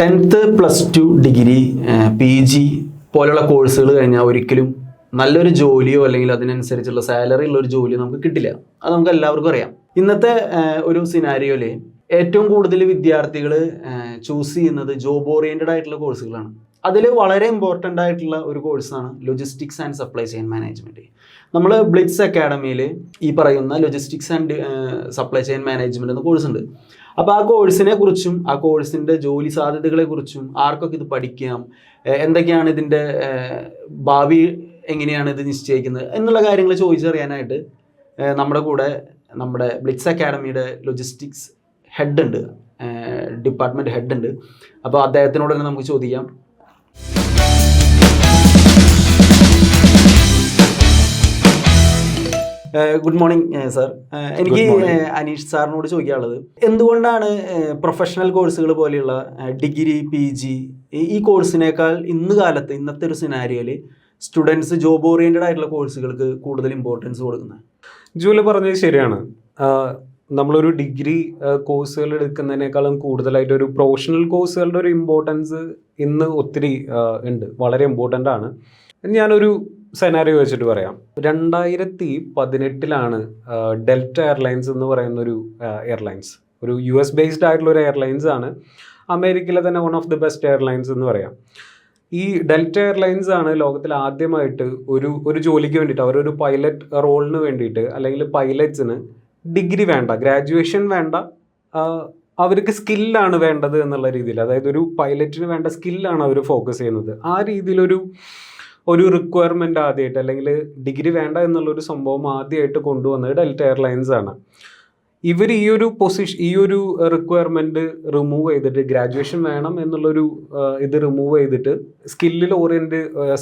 10th +2 degree PG പോലുള്ള കോഴ്സുകൾ കഴിഞ്ഞാൽ ഒരിക്കലും നല്ലൊരു ജോലിയോ അല്ലെങ്കിൽ അതിനനുസരിച്ചുള്ള സാലറി ഉള്ള ഒരു ജോലിയോ നമുക്ക് കിട്ടില്ല. അത് നമുക്ക് എല്ലാവർക്കും അറിയാം. ഇന്നത്തെ ഒരു സിനാരിയോയിൽ ഏറ്റവും കൂടുതൽ വിദ്യാർത്ഥികൾ ചൂസ് ചെയ്യുന്നത് ജോബ് ഓറിയൻറ്റഡ് ആയിട്ടുള്ള കോഴ്സുകളാണ്. അതിൽ വളരെ ഇമ്പോർട്ടൻ്റ് ആയിട്ടുള്ള ഒരു കോഴ്സാണ് logistics and supply chain management. നമ്മൾ ബ്ലിറ്റ്സ് അക്കാഡമിയിൽ ഈ പറയുന്ന logistics and supply chain management എന്ന കോഴ്സ് ഉണ്ട്. അപ്പോൾ ആ കോഴ്സിനെ കുറിച്ചും ആ കോഴ്സിൻ്റെ ജോലി സാധ്യതകളെ കുറിച്ചും ആർക്കൊക്കെ ഇത് പഠിക്കാം, എന്തൊക്കെയാണ് ഇതിൻ്റെ ഭാവി, എങ്ങനെയാണ് ഇത് നിശ്ചയിക്കുന്നത് എന്നുള്ള കാര്യങ്ങൾ ചോദിച്ചറിയാനായിട്ട് നമ്മുടെ കൂടെ നമ്മുടെ ബ്ലിറ്റ്സ് അക്കാഡമിയുടെ ലോജിസ്റ്റിക്സ് ഹെഡ് ഉണ്ട്, ഡിപ്പാർട്ട്മെൻറ്റ് ഹെഡ് ഉണ്ട്. അപ്പോൾ അദ്ദേഹത്തിനോട് തന്നെ നമുക്ക് ചോദിക്കാം. Good morning sir. എനിക്ക് അനീഷ് സാറിനോട് ചോദിക്കാനുള്ളത്, എന്തുകൊണ്ടാണ് പ്രൊഫഷണൽ കോഴ്സുകൾ പോലെയുള്ള ഡിഗ്രി PG ഈ കോഴ്സിനേക്കാൾ ഇന്നത്തെ ഒരു സിനാരിയോയിൽ സ്റ്റുഡൻസ് ജോബ് ഓറിയൻറ്റഡ് ആയിട്ടുള്ള കോഴ്സുകൾക്ക് കൂടുതൽ ഇമ്പോർട്ടൻസ് കൊടുക്കുന്നത്? ജൂല് പറഞ്ഞത് ശരിയാണ്. നമ്മളൊരു ഡിഗ്രി കോഴ്സുകൾ എടുക്കുന്നതിനേക്കാളും കൂടുതലായിട്ട് ഒരു പ്രൊഫഷണൽ കോഴ്സുകളുടെ ഒരു ഇമ്പോർട്ടൻസ് ഇന്ന് ഒത്തിരി ഉണ്ട്, വളരെ ഇമ്പോർട്ടൻ്റ് ആണ്. ഞാനൊരു സെനാരിയോ വെച്ചിട്ട് പറയാം. 2018 ഡെൽറ്റ എയർലൈൻസ് എന്ന് പറയുന്ന ഒരു എയർലൈൻസ്, ഒരു US ബേസ്ഡ് ആയിട്ടുള്ള ഒരു എയർലൈൻസ് ആണ്. അമേരിക്കയിലെ തന്നെ one of the best airlines എന്ന് പറയാം. ഈ ഡെൽറ്റ എയർലൈൻസ് ആണ് ലോകത്തിൽ ആദ്യമായിട്ട് ഒരു ജോലിക്ക് വേണ്ടിയിട്ട്, അവരൊരു പൈലറ്റ് റോളിന് വേണ്ടിയിട്ട്, അല്ലെങ്കിൽ പൈലറ്റ്സിന് ഡിഗ്രി വേണ്ട, ഗ്രാജുവേഷൻ വേണ്ട, അവർക്ക് സ്കില്ലാണ് വേണ്ടത് എന്നുള്ള രീതിയിൽ, അതായത് ഒരു പൈലറ്റിന് വേണ്ട സ്കില്ലാണ് അവർ ഫോക്കസ് ചെയ്യുന്നത്. ആ രീതിയിലൊരു റിക്വയർമെൻ്റ് ആദ്യമായിട്ട്, അല്ലെങ്കിൽ ഡിഗ്രി വേണ്ട എന്നുള്ളൊരു സംഭവം ആദ്യമായിട്ട് കൊണ്ടുവന്നത് ഡെൽറ്റ എയർലൈൻസ് ആണ്. ഇവർ ഈ ഒരു റിക്വയർമെൻറ്റ് റിമൂവ് ചെയ്തിട്ട്, ഗ്രാജുവേഷൻ വേണം എന്നുള്ളൊരു ഇത് റിമൂവ് ചെയ്തിട്ട്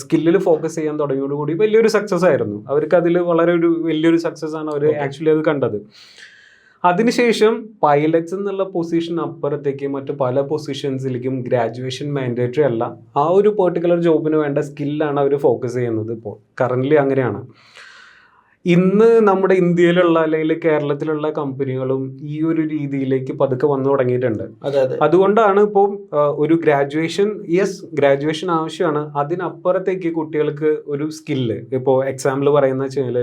സ്കില്ലിൽ ഫോക്കസ് ചെയ്യാൻ തുടങ്ങിയോടുകൂടി വലിയൊരു സക്സസ് ആയിരുന്നു അവർക്ക്. അതിൽ വലിയൊരു സക്സസ് ആണ് അവർ ആക്ച്വലി അത് കണ്ടത്. അതിനുശേഷം പൈലറ്റ്സ് എന്നുള്ള പൊസിഷൻ അപ്പുറത്തേക്ക് മറ്റു പല പൊസിഷൻസിലേക്കും ഗ്രാജുവേഷൻ മാൻഡേറ്ററി അല്ല, ആ ഒരു പെർട്ടിക്കുലർ ജോബിന് വേണ്ട സ്കില്ലാണ് അവർ ഫോക്കസ് ചെയ്യുന്നത്. ഇപ്പോൾ കറൻ്റ്ലി അങ്ങനെയാണ്. ഇന്ന് നമ്മുടെ ഇന്ത്യയിലുള്ള അല്ലെങ്കിൽ കേരളത്തിലുള്ള കമ്പനികളും ഈ ഒരു രീതിയിലേക്ക് പതുക്കെ വന്നു തുടങ്ങിയിട്ടുണ്ട്. അതുകൊണ്ടാണ് ഇപ്പോൾ ഒരു ഗ്രാജുവേഷൻ ആവശ്യമാണ്. അതിനപ്പുറത്തേക്ക് കുട്ടികൾക്ക് ഒരു സ്കില്ല്, ഇപ്പോൾ എക്സാമ്പിൾ പറയുന്ന വെച്ചാൽ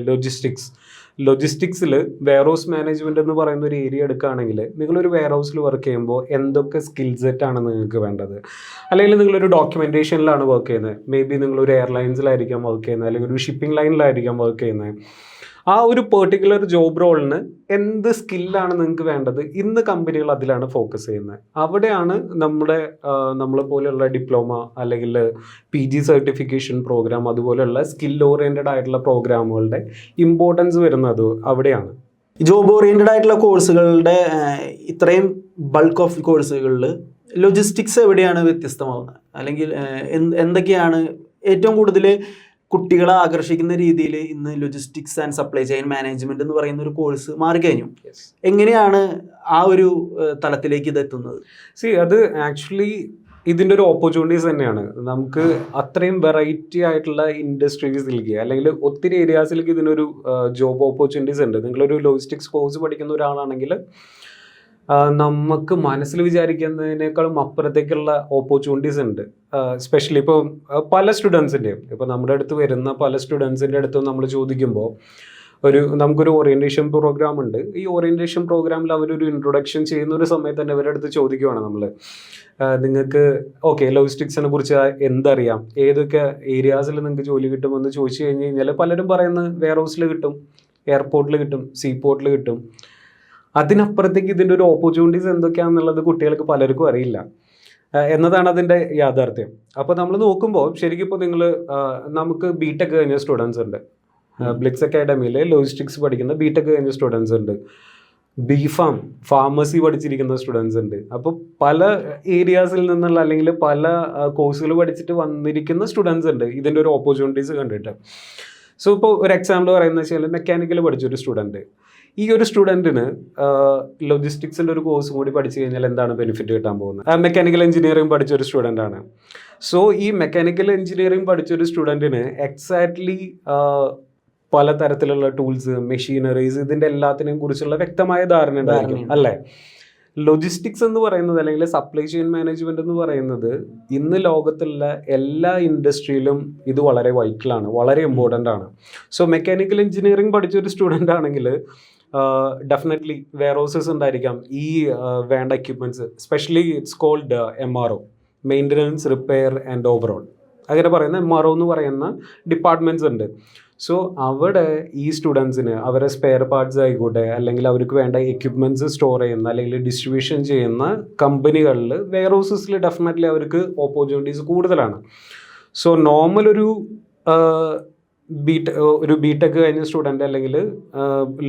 ലോജിസ്റ്റിക്സിൽ വെയർഹൗസ് മാനേജ്മെൻറ്റ് എന്ന് പറയുന്ന ഒരു ഏരിയ എടുക്കുകയാണെങ്കിൽ, നിങ്ങളൊരു വെയർഹൗസിൽ വർക്ക് ചെയ്യുമ്പോൾ എന്തൊക്കെ സ്കിൽ സെറ്റാണ് നിങ്ങൾക്ക് വേണ്ടത്? അല്ലെങ്കിൽ നിങ്ങളൊരു ഡോക്യുമെൻറ്റേഷനിലാണ് വർക്ക് ചെയ്യുന്നത്, മേ ബി നിങ്ങളൊരു എയർലൈൻസിലായിരിക്കാം വർക്ക് ചെയ്യുന്നത്, അല്ലെങ്കിൽ ഒരു ഷിപ്പിംഗ് ലൈനിലായിരിക്കാം വർക്ക് ചെയ്യുന്നത്. ആ ഒരു പെർട്ടിക്കുലർ ജോബ് റോളിന് എന്ത് സ്കില്ലാണ് നിങ്ങൾക്ക് വേണ്ടത്? ഇന്ന് കമ്പനികൾ അതിലാണ് ഫോക്കസ് ചെയ്യുന്നത്. അവിടെയാണ് നമ്മളെ പോലെയുള്ള ഡിപ്ലോമ അല്ലെങ്കിൽ PG സർട്ടിഫിക്കേഷൻ പ്രോഗ്രാം, അതുപോലെയുള്ള സ്കിൽ ഓറിയൻറ്റഡ് ആയിട്ടുള്ള പ്രോഗ്രാമുകളുടെ ഇമ്പോർട്ടൻസ് വരുന്നത് അവിടെയാണ്. ജോബ് ഓറിയൻറ്റഡ് ആയിട്ടുള്ള കോഴ്സുകളുടെ ഇത്രയും ബൾക്ക് ഓഫ് കോഴ്സുകളിൽ ലോജിസ്റ്റിക്സ് എവിടെയാണ് വ്യത്യസ്തമാവുന്നത്? അല്ലെങ്കിൽ എന്തൊക്കെയാണ് ഏറ്റവും കൂടുതൽ കുട്ടികളെ ആകർഷിക്കുന്ന രീതിയിൽ ഇന്ന് logistics and supply chain management എന്ന് പറയുന്ന ഒരു കോഴ്സ് മാറിക്കഴിഞ്ഞു? എങ്ങനെയാണ് ആ ഒരു തലത്തിലേക്ക് ഇത് എത്തുന്നത്? അത് ആക്ച്വലി ഇതിൻ്റെ ഒരു ഓപ്പർച്യൂണിറ്റീസ് തന്നെയാണ്. നമുക്ക് അത്രയും വെറൈറ്റി ആയിട്ടുള്ള ഇൻഡസ്ട്രീസിലേക്ക്, അല്ലെങ്കിൽ ഒത്തിരി ഏരിയാസിലേക്ക് ഇതിനൊരു ജോബ് ഓപ്പർച്യൂണിറ്റീസ് ഉണ്ട്. നിങ്ങളൊരു ലോജിസ്റ്റിക്സ് കോഴ്സ് പഠിക്കുന്ന ഒരാളാണെങ്കിൽ നമുക്ക് മനസ്സിൽ വിചാരിക്കുന്നതിനേക്കാളും അപ്പുറത്തേക്കുള്ള ഓപ്പർച്യൂണിറ്റീസ് ഉണ്ട്. സ്പെഷ്യലി ഇപ്പോൾ പല സ്റ്റുഡൻസിൻ്റെയും, ഇപ്പോൾ നമ്മുടെ അടുത്ത് വരുന്ന പല സ്റ്റുഡൻസിൻ്റെ അടുത്തും നമ്മൾ ചോദിക്കുമ്പോൾ, നമുക്കൊരു ഓറിയൻറ്റേഷൻ പ്രോഗ്രാം ഉണ്ട്. ഈ ഓറിയൻറ്റേഷൻ പ്രോഗ്രാമിൽ അവരൊരു ഇൻട്രൊഡക്ഷൻ ചെയ്യുന്ന ഒരു സമയത്ത് തന്നെ അവരുടെ അടുത്ത് ചോദിക്കുവാണ് നമ്മൾ, നിങ്ങൾക്ക് ലോജിസ്റ്റിക്സിനെ കുറിച്ച് എന്തറിയാം, ഏതൊക്കെ ഏരിയാസിൽ നിങ്ങൾക്ക് ജോലി കിട്ടുമെന്ന് ചോദിച്ചു കഴിഞ്ഞാൽ പലരും പറയുന്നത് വെയർഹൗസിൽ കിട്ടും, എയർപോർട്ടിൽ കിട്ടും, സീപോർട്ടിൽ കിട്ടും. അതിനപ്പുറത്തേക്ക് ഇതിൻ്റെ ഒരു ഓപ്പർച്യൂണിറ്റീസ് എന്തൊക്കെയാണെന്നുള്ളത് കുട്ടികൾക്ക് പലർക്കും അറിയില്ല എന്നതാണ് അതിൻ്റെ യാഥാർത്ഥ്യം. അപ്പോൾ നമ്മൾ നോക്കുമ്പോൾ ശരിക്കും ഇപ്പോൾ നമുക്ക് BTech കഴിഞ്ഞ സ്റ്റുഡൻസ് ഉണ്ട്, ബ്ലിറ്റ്സ് അക്കാഡമിയിൽ ലോജിസ്റ്റിക്സ് പഠിക്കുന്ന BTech കഴിഞ്ഞ സ്റ്റുഡൻസ് ഉണ്ട്, ഫാർമസി പഠിച്ചിരിക്കുന്ന സ്റ്റുഡൻസ് ഉണ്ട്. അപ്പോൾ പല ഏരിയാസിൽ നിന്നുള്ള, അല്ലെങ്കിൽ പല കോഴ്സുകൾ പഠിച്ചിട്ട് വന്നിരിക്കുന്ന സ്റ്റുഡൻസ് ഉണ്ട് ഇതിൻ്റെ ഒരു ഓപ്പർച്യൂണിറ്റീസ് കണ്ടിട്ട്. സോ ഇപ്പോൾ ഒരു എക്സാമ്പിൾ പറയുന്നത് വെച്ചാൽ മെക്കാനിക്കൽ പഠിച്ചൊരു സ്റ്റുഡൻറ്റ്, ഈ ഒരു സ്റ്റുഡൻറ്റിന് ലോജിസ്റ്റിക്സിൻ്റെ ഒരു കോഴ്സ് കൂടി പഠിച്ചു കഴിഞ്ഞാൽ എന്താണ് ബെനിഫിറ്റ് കിട്ടാൻ പോകുന്നത്? മെക്കാനിക്കൽ എഞ്ചിനീയറിംഗ് പഠിച്ചൊരു സ്റ്റുഡൻ്റ് ആണ്. സോ ഈ മെക്കാനിക്കൽ എഞ്ചിനീയറിംഗ് പഠിച്ചൊരു സ്റ്റുഡൻറ്റിന് എക്സാക്ട്ലി പലതരത്തിലുള്ള ടൂൾസ്, മെഷീനറീസ്, ഇതിൻ്റെ എല്ലാത്തിനെയും കുറിച്ചുള്ള വ്യക്തമായ ധാരണ ഉണ്ടായിരിക്കും, അല്ലേ? ലോജിസ്റ്റിക്സ് എന്ന് പറയുന്നത് അല്ലെങ്കിൽ സപ്ലൈ ചെയിൻ മാനേജ്മെന്റ് എന്ന് പറയുന്നത് ഇന്ന് ലോകത്തുള്ള എല്ലാ ഇൻഡസ്ട്രിയിലും ഇത് വളരെ വൈറ്റലാണ്, വളരെ ഇമ്പോർട്ടൻ്റ് ആണ്. സോ മെക്കാനിക്കൽ എഞ്ചിനീയറിംഗ് പഠിച്ചൊരു സ്റ്റുഡൻ്റ് ആണെങ്കിൽ ഡെഫിനറ്റ്ലി വെയർ ഹൗസസ് ഉണ്ടായിരിക്കാം, ഈ വേണ്ട equipments, specially it's called MRO, maintenance repair and overall, അങ്ങനെ പറയുന്ന MRO എന്ന് പറയുന്ന ഡിപ്പാർട്ട്മെൻറ്റ്സ് ഉണ്ട്. സോ അവിടെ ഈ സ്റ്റുഡൻസിന് അവരെ സ്പെയർ പാർട്സ് ആയിക്കോട്ടെ, അല്ലെങ്കിൽ അവർക്ക് വേണ്ട എക്യുപ്മെൻറ്റ്സ് സ്റ്റോർ ചെയ്യുന്ന അല്ലെങ്കിൽ ഡിസ്ട്രിബ്യൂഷൻ ചെയ്യുന്ന കമ്പനികളിൽ വെയർ ഹൗസസിൽ ഡെഫിനറ്റ്ലി അവർക്ക് ഓപ്പർച്യൂണിറ്റീസ് കൂടുതലാണ്. സോ നോർമൽ ഒരു ബിടെക് കഴിഞ്ഞ സ്റ്റുഡൻറ്റ് അല്ലെങ്കിൽ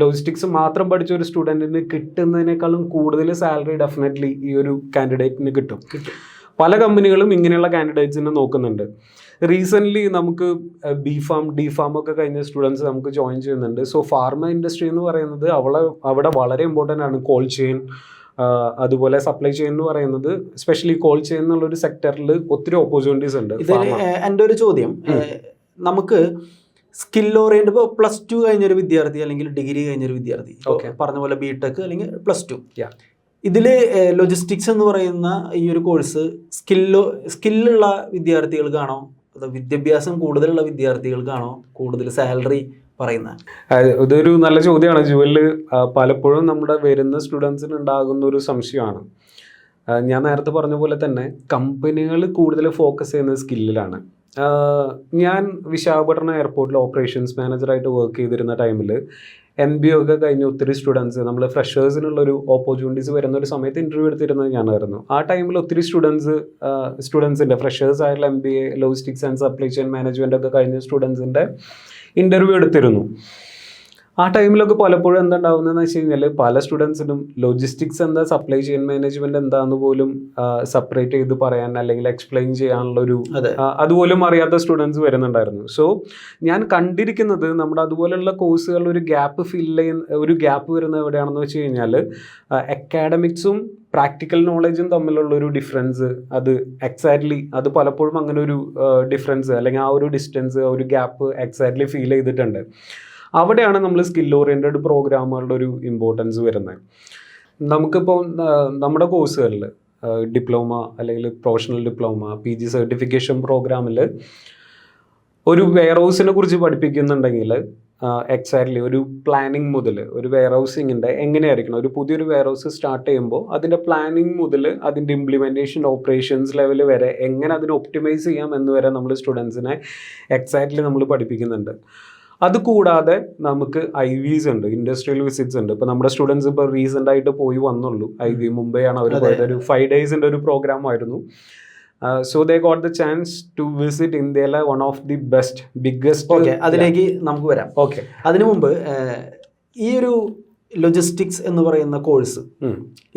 ലോജിസ്റ്റിക്സ് മാത്രം പഠിച്ച ഒരു സ്റ്റുഡൻറ്റിന് കിട്ടുന്നതിനേക്കാളും കൂടുതൽ സാലറി ഡെഫിനറ്റ്ലി ഈ ഒരു കാൻഡിഡേറ്റിന് കിട്ടും. പല കമ്പനികളും ഇങ്ങനെയുള്ള കാൻഡിഡേറ്റ്സിനെ നോക്കുന്നുണ്ട്. റീസെൻ്റ്ലി നമുക്ക് DPharm ഒക്കെ കഴിഞ്ഞ സ്റ്റുഡൻസ് നമുക്ക് ജോയിൻ ചെയ്യുന്നുണ്ട്. സോ ഫാർമ ഇൻഡസ്ട്രി എന്ന് പറയുന്നത് അവിടെ വളരെ ഇമ്പോർട്ടൻ്റ് ആണ്. കോൾഡ് ചെയിൻ, അതുപോലെ സപ്ലൈ ചെയിൻ എന്ന് പറയുന്നത്, സ്പെഷ്യലി കോൾഡ് ചെയിൻ എന്നുള്ളൊരു സെക്ടറിൽ ഒത്തിരി ഓപ്പർച്യൂണിറ്റീസ് ഉണ്ട്. എൻ്റെ ഒരു ചോദ്യം, നമുക്ക് സ്കിൽ ഓറിയൻറ്റ്, ഇപ്പോൾ +2 കഴിഞ്ഞൊരു വിദ്യാർത്ഥി അല്ലെങ്കിൽ ഡിഗ്രി കഴിഞ്ഞൊരു വിദ്യാർത്ഥി, പറഞ്ഞ പോലെ ബിടെക് അല്ലെങ്കിൽ +2, ഇതിൽ ലോജിസ്റ്റിക്സ് എന്ന് പറയുന്ന ഈ ഒരു കോഴ്സ് സ്കില്ലുള്ള വിദ്യാർത്ഥികൾക്കാണോ അതോ വിദ്യാഭ്യാസം കൂടുതലുള്ള വിദ്യാർത്ഥികൾക്കാണോ കൂടുതൽ സാലറി പറയുന്നത്? ഇതൊരു നല്ല ചോദ്യമാണ് ജുവല്. പലപ്പോഴും നമ്മുടെ വരുന്ന സ്റ്റുഡൻസിന് ഉണ്ടാകുന്ന ഒരു സംശയമാണ്. ഞാൻ നേരത്തെ പറഞ്ഞ പോലെ തന്നെ കമ്പനികൾ കൂടുതൽ ഫോക്കസ് ചെയ്യുന്നത് സ്കില്ലിലാണ്. ഞാൻ വിശാഖപട്ടണം എയർപോർട്ടിൽ ഓപ്പറേഷൻസ് മാനേജറായിട്ട് വർക്ക് ചെയ്തിരുന്ന ടൈമിൽ MBA ഒക്കെ കഴിഞ്ഞ ഒത്തിരി സ്റ്റുഡൻസ്, നമ്മൾ ഫ്രഷേഴ്സിനുള്ളൊരു ഓപ്പർച്യൂണിറ്റീസ് വരുന്ന ഒരു സമയത്ത് ഇൻ്റർവ്യൂ എടുത്തിരുന്നത് ഞാനായിരുന്നു. ആ ടൈമിൽ ഒത്തിരി സ്റ്റുഡൻസിൻ്റെ ഫ്രഷേഴ്സ് ആയിട്ടുള്ള MBA logistics and supply chain management ഒക്കെ കഴിഞ്ഞ സ്റ്റുഡൻസിൻ്റെ ഇൻ്റർവ്യൂ എടുത്തിരുന്നു. ആ ടൈമിലൊക്കെ പലപ്പോഴും എന്താണ്ടാവുന്നതെന്ന് വെച്ച് കഴിഞ്ഞാൽ പല സ്റ്റുഡൻസിനും ലോജിസ്റ്റിക്സ് എന്താ, സപ്ലൈ ചെയിൻ മാനേജ്മെൻറ്റ് എന്താന്ന് പോലും സെപ്പറേറ്റ് ചെയ്ത് പറയാൻ അല്ലെങ്കിൽ എക്സ്പ്ലെയിൻ ചെയ്യാനുള്ളൊരു അതുപോലും അറിയാത്ത സ്റ്റുഡൻസ് വരുന്നുണ്ടായിരുന്നു. സോ ഞാൻ കണ്ടിരിക്കുന്നത് നമ്മുടെ അതുപോലെയുള്ള കോഴ്സുകളിൽ ഒരു ഗ്യാപ്പ് വരുന്നത് എവിടെയാണെന്ന് വെച്ച് കഴിഞ്ഞാൽ അക്കാഡമിക്സും പ്രാക്ടിക്കൽ നോളജും തമ്മിലുള്ളൊരു ഡിഫറൻസ്, അത് പലപ്പോഴും അങ്ങനെ ഒരു ഡിഫറൻസ് അല്ലെങ്കിൽ ആ ഒരു ഡിസ്റ്റൻസ്, ഒരു ഗ്യാപ്പ് എക്സാക്ട്ലി ഫീൽ ചെയ്തിട്ടുണ്ട്. അവിടെയാണ് നമ്മൾ സ്കിൽ ഓറിയൻറ്റഡ് പ്രോഗ്രാമുകളുടെ ഒരു ഇമ്പോർട്ടൻസ് വരുന്നത്. നമുക്കിപ്പോൾ നമ്മുടെ കോഴ്സുകളിൽ ഡിപ്ലോമ അല്ലെങ്കിൽ പ്രൊഫഷണൽ ഡിപ്ലോമ, PG സർട്ടിഫിക്കേഷൻ പ്രോഗ്രാമിൽ ഒരു വെയർ ഹൗസിനെ കുറിച്ച് പഠിപ്പിക്കുന്നുണ്ടെങ്കിൽ എക്സാക്ട്ലി ഒരു പ്ലാനിങ് മുതൽ ഒരു വെയർ ഹൗസിങ്ങിൻ്റെ എങ്ങനെയായിരിക്കണം, ഒരു പുതിയൊരു വെയർ ഹൗസ് സ്റ്റാർട്ട് ചെയ്യുമ്പോൾ അതിൻ്റെ പ്ലാനിങ് മുതൽ അതിൻ്റെ ഇംപ്ലിമെൻറ്റേഷൻ ഓപ്പറേഷൻസ് ലെവൽ വരെ എങ്ങനെ അതിനെ ഒപ്റ്റിമൈസ് ചെയ്യാം എന്ന് വരെ നമ്മൾ സ്റ്റുഡൻസിനെ എക്സാക്ട്ലി നമ്മൾ പഠിപ്പിക്കുന്നുണ്ട്. അതുകൂടാതെ നമുക്ക് IVs ഉണ്ട്, ഇൻഡസ്ട്രിയൽ വിസിറ്റ്സ് ഉണ്ട്. ഇപ്പോൾ നമ്മുടെ സ്റ്റുഡൻസ് ഇപ്പോൾ റീസെൻ്റ് ആയിട്ട് പോയി വന്നുള്ളൂ. IB മുംബൈ ആണ് അവർ പോയത്. ഒരു 5 days ഒരു പ്രോഗ്രാം ആയിരുന്നു. So they got the chance to visit ഇന്ത്യയിലെ വൺ ഓഫ് ദി ബിഗ്ഗസ്റ്റ്. അതിലേക്ക് നമുക്ക് വരാം. അതിനു മുമ്പ് ഈ ഒരു ലോജിസ്റ്റിക്സ് എന്ന് പറയുന്ന കോഴ്സ്,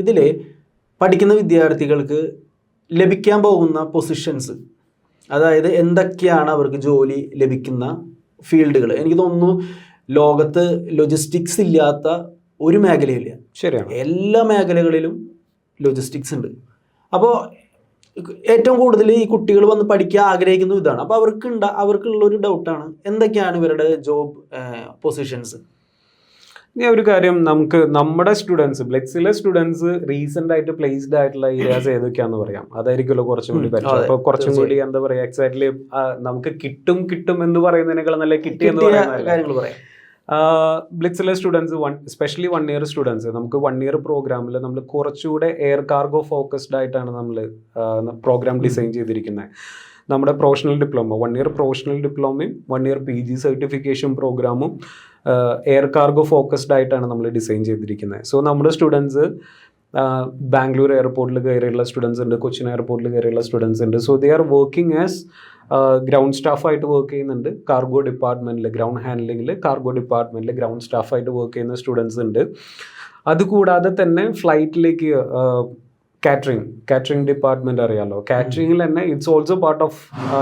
ഇതിൽ പഠിക്കുന്ന വിദ്യാർത്ഥികൾക്ക് ലഭിക്കാൻ പോകുന്ന പൊസിഷൻസ്, അതായത് എന്തൊക്കെയാണ് അവർക്ക് ജോലി ലഭിക്കുന്ന ഫീൽഡുകൾ, എനിക്ക് തോന്നുന്നു ലോകത്ത് ലോജിസ്റ്റിക്സ് ഇല്ലാത്ത ഒരു മേഖലയില്ല. ശരിയാണ്, എല്ലാ മേഖലകളിലും ലോജിസ്റ്റിക്സ് ഉണ്ട്. അപ്പോൾ ഏറ്റവും കൂടുതൽ ഈ കുട്ടികൾ വന്ന് പഠിക്കാൻ ആഗ്രഹിക്കുന്നത് ഇതാണ്. അപ്പോൾ അവർക്കുള്ളൊരു ഡൗട്ടാണ്, എന്തൊക്കെയാണ് ഇവരുടെ ജോബ് പൊസിഷൻസ്? ഇനി ഒരു കാര്യം, നമ്മുടെ സ്റ്റുഡൻസ്, ബ്ലെക്സിലെ സ്റ്റുഡൻസ് റീസെന്റ് ആയിട്ട് പ്ലേസ്ഡ് ആയിട്ടുള്ള ഏരിയാസ് ഏതൊക്കെയാന്ന് പറയാം. അതായിരിക്കുമല്ലോ കുറച്ചും കൂടി പറ്റും. അപ്പോൾ കുറച്ചും കൂടി എന്താ പറയാ, എക്സാക്ട്ലി നമുക്ക് കിട്ടും എന്ന് പറയുന്നതിനേക്കാൾ നല്ല കിട്ടി എന്ന് പറയുന്ന കാര്യങ്ങൾ പറയാം. ബ്ലിറ്റ്സിലെ സ്റ്റുഡൻസ് സ്പെഷ്യലി 1 year സ്റ്റുഡൻസ്, നമുക്ക് 1 year പ്രോഗ്രാമിൽ നമ്മൾ കുറച്ചുകൂടെ എയർ കാർഗോ ഫോക്കസ്ഡ് ആയിട്ടാണ് നമ്മൾ പ്രോഗ്രാം ഡിസൈൻ ചെയ്തിരിക്കുന്നത്. നമ്മുടെ പ്രൊഫഷണൽ ഡിപ്ലോമ 1 year പ്രൊഫഷണൽ ഡിപ്ലോമയും 1 year PG സർട്ടിഫിക്കേഷൻ പ്രോഗ്രാമും എയർ കാർഗോ ഫോക്കസ്ഡ് ആയിട്ടാണ് നമ്മൾ ഡിസൈൻ ചെയ്തിരിക്കുന്നത്. സോ നമ്മുടെ സ്റ്റുഡൻസ് ബാംഗ്ലൂർ എയർപോർട്ടിൽ കയറിയുള്ള സ്റ്റുഡൻസ് ഉണ്ട്, കൊച്ചിൻ എയർപോർട്ടിൽ കയറിയുള്ള സ്റ്റുഡൻസ് ഉണ്ട്. So they are working as ground സ്റ്റാഫായിട്ട് വർക്ക് ചെയ്യുന്നുണ്ട്. കാർഗോ ഡിപ്പാർട്ട്മെൻറ്റിൽ, ഗ്രൗണ്ട് ഹാൻഡ്ലിങ്ങിൽ കാർഗോ ഡിപ്പാർട്ട്മെൻറ്റിൽ ഗ്രൗണ്ട് സ്റ്റാഫായിട്ട് വർക്ക് ചെയ്യുന്ന സ്റ്റുഡൻസ് ഉണ്ട്. അതുകൂടാതെ തന്നെ ഫ്ലൈറ്റിലേക്ക് കാറ്ററിംഗ് ഡിപ്പാർട്ട്മെന്റ് അറിയാലോ. കാറ്ററിംഗിൽ തന്നെ it's also part of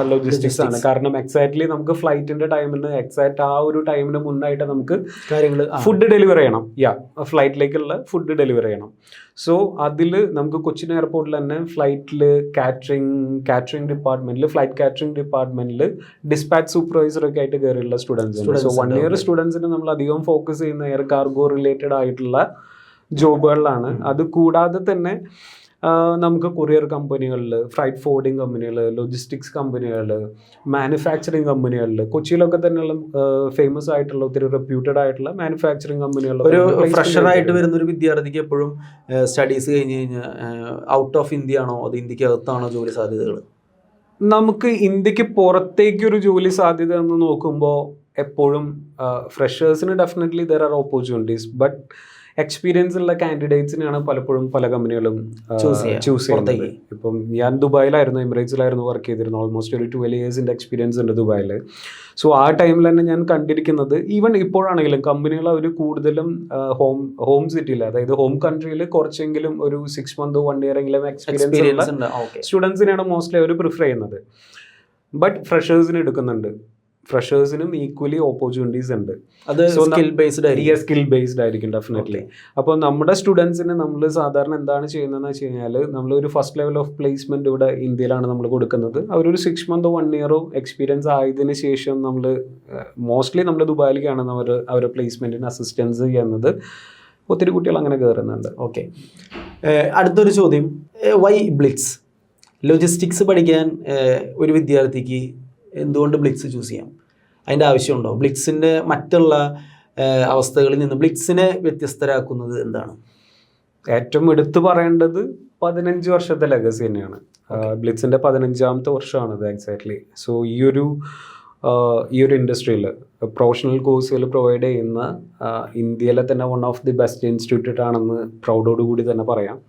logistics ആണ്. കാരണം എക്സാക്ട്ലി നമുക്ക് ഫ്ലൈറ്റിന്റെ ടൈമിന് എക്സാക്ട് ആ ഒരു ടൈമിന് മുന്നായിട്ട് നമുക്ക് കാര്യങ്ങൾ ഫുഡ് ഡെലിവർ ചെയ്യണം. ഫ്ലൈറ്റിലേക്കുള്ള ഫുഡ് ഡെലിവർ ചെയ്യണം. സോ അതിൽ നമുക്ക് കൊച്ചിൻ എയർപോർട്ടിൽ തന്നെ ഫ്ലൈറ്റിൽ കാറ്ററിംഗ് ഡിപ്പാർട്ട്മെന്റിൽ, ഫ്ലൈറ്റ് കാറ്ററിംഗ് ഡിപ്പാർട്ട്മെന്റിൽ ഡിസ്പാച്ച് സൂപ്പർവൈസറൊക്കെ ആയിട്ട് കയറിയുള്ള സ്റ്റുഡൻസ് ഉണ്ട്. സോ 1 year സ്റ്റുഡൻസിന് നമ്മൾ അധികം ഫോക്കസ് ചെയ്യുന്ന എയർ കാർഗോ റിലേറ്റഡ് ആയിട്ടുള്ള ജോബുകളിലാണ്. അത് കൂടാതെ തന്നെ നമുക്ക് കൊറിയർ കമ്പനികളിൽ, ഫ്രൈറ്റ് ഫോർവേഡിങ് കമ്പനികൾ, ലോജിസ്റ്റിക്സ് കമ്പനികൾ, മാനുഫാക്ചറിങ് കമ്പനികളിൽ, കൊച്ചിയിലൊക്കെ തന്നെയുള്ള ഫേമസ് ആയിട്ടുള്ള ഒത്തിരി റെപ്യൂട്ടഡ് ആയിട്ടുള്ള മാനുഫാക്ചറിങ് കമ്പനികൾ. ഒരു ഫ്രഷറായിട്ട് വരുന്ന ഒരു വിദ്യാർത്ഥിക്ക് എപ്പോഴും സ്റ്റഡീസ് കഴിഞ്ഞ് കഴിഞ്ഞാൽ ഔട്ട് ഓഫ് ഇന്ത്യ ആണോ അത് ഇന്ത്യക്ക് അകത്താണോ ജോലി സാധ്യതകൾ? നമുക്ക് ഇന്ത്യക്ക് പുറത്തേക്കൊരു ജോലി സാധ്യത എന്ന് നോക്കുമ്പോൾ എപ്പോഴും ഫ്രഷേഴ്സിന് definitely there are opportunities, but experience ഉള്ള കാൻഡിഡേറ്റ്സിനാണ് പലപ്പോഴും പല കമ്പനികളും ചൂസ് ചെയ്യുന്നത്. ഇപ്പം ഞാൻ ദുബായിലായിരുന്നു, എമിറേറ്റ്സിലായിരുന്നു വർക്ക് ചെയ്തിരുന്നു. ഓൾമോസ്റ്റ് ഒരു 12 yearsൻ്റെ എക്സ്പീരിയൻസ് ഉണ്ട് ദുബായിൽ. സോ ആ ടൈമിൽ തന്നെ ഞാൻ കണ്ടിരിക്കുന്നത്, ഈവൻ ഇപ്പോഴാണെങ്കിലും കമ്പനികൾ അവർ കൂടുതലും ഹോം സിറ്റിയിൽ, അതായത് ഹോം കൺട്രിയിൽ കുറച്ചെങ്കിലും ഒരു 6 month 1 year എങ്കിലും എക്സ്പീരിയൻസ് ഉള്ള സ്റ്റുഡൻസിനാണ് മോസ്റ്റ്ലി അവർ പ്രിഫർ ചെയ്യുന്നത്. ബട്ട് ഫ്രഷേഴ്സിന് എടുക്കുന്നുണ്ട്. ഫ്രഷേഴ്സിനും ഈക്വലി ഓപ്പർച്യൂണിറ്റീസ് ഉണ്ട്. അത് സ്കിൽ ബേസ്ഡ് ആയിരിക്കും ഡെഫിനറ്റ്ലി. അപ്പോൾ നമ്മുടെ സ്റ്റുഡൻസിന് നമ്മൾ സാധാരണ എന്താണ് ചെയ്യുന്നതെന്ന് വെച്ച് കഴിഞ്ഞാൽ, നമ്മളൊരു ഫസ്റ്റ് ലെവൽ ഓഫ് പ്ലേസ്മെൻറ്റ് ഇവിടെ ഇന്ത്യയിലാണ് നമ്മൾ കൊടുക്കുന്നത്. അവരൊരു 6 month 1 year എക്സ്പീരിയൻസ് ആയതിനു ശേഷം നമ്മൾ മോസ്റ്റ്ലി നമ്മൾ ദുബായിലേക്കാണ് അവരുടെ പ്ലേസ്മെൻറ്റിന് അസിസ്റ്റൻസ് ചെയ്യുന്നത്. ഒത്തിരി കുട്ടികൾ അങ്ങനെ കയറുന്നുണ്ട്. ഓക്കെ, അടുത്തൊരു ചോദ്യം, വൈ ബ്ലിറ്റ്സ്? ലോജിസ്റ്റിക്സ് പഠിക്കാൻ ഒരു വിദ്യാർത്ഥിക്ക് എന്തുകൊണ്ട് ബ്ലിറ്റ്സ് ചൂസ് ചെയ്യാം? അതിൻ്റെ ആവശ്യമുണ്ടോ? ബ്ലിറ്റ്സിൻ്റെ മറ്റുള്ള അവസ്ഥകളിൽ നിന്ന് ബ്ലിറ്റ്സിനെ വ്യത്യസ്തരാക്കുന്നത് എന്താണ്? ഏറ്റവും എടുത്തു പറയേണ്ടത് 15 വർഷത്തെ ലെഗസി തന്നെയാണ്. ബ്ലിറ്റ്സിൻ്റെ 15ാമത്തെ വർഷമാണത് എക്സാക്ട്ലി. സോ ഈ ഒരു ഇൻഡസ്ട്രിയിൽ പ്രൊഫഷണൽ കോഴ്സുകൾ പ്രൊവൈഡ് ചെയ്യുന്ന ഇന്ത്യയിലെ തന്നെ one of the best institute ആണെന്ന് പ്രൗഡോടുകൂടി തന്നെ പറയാം.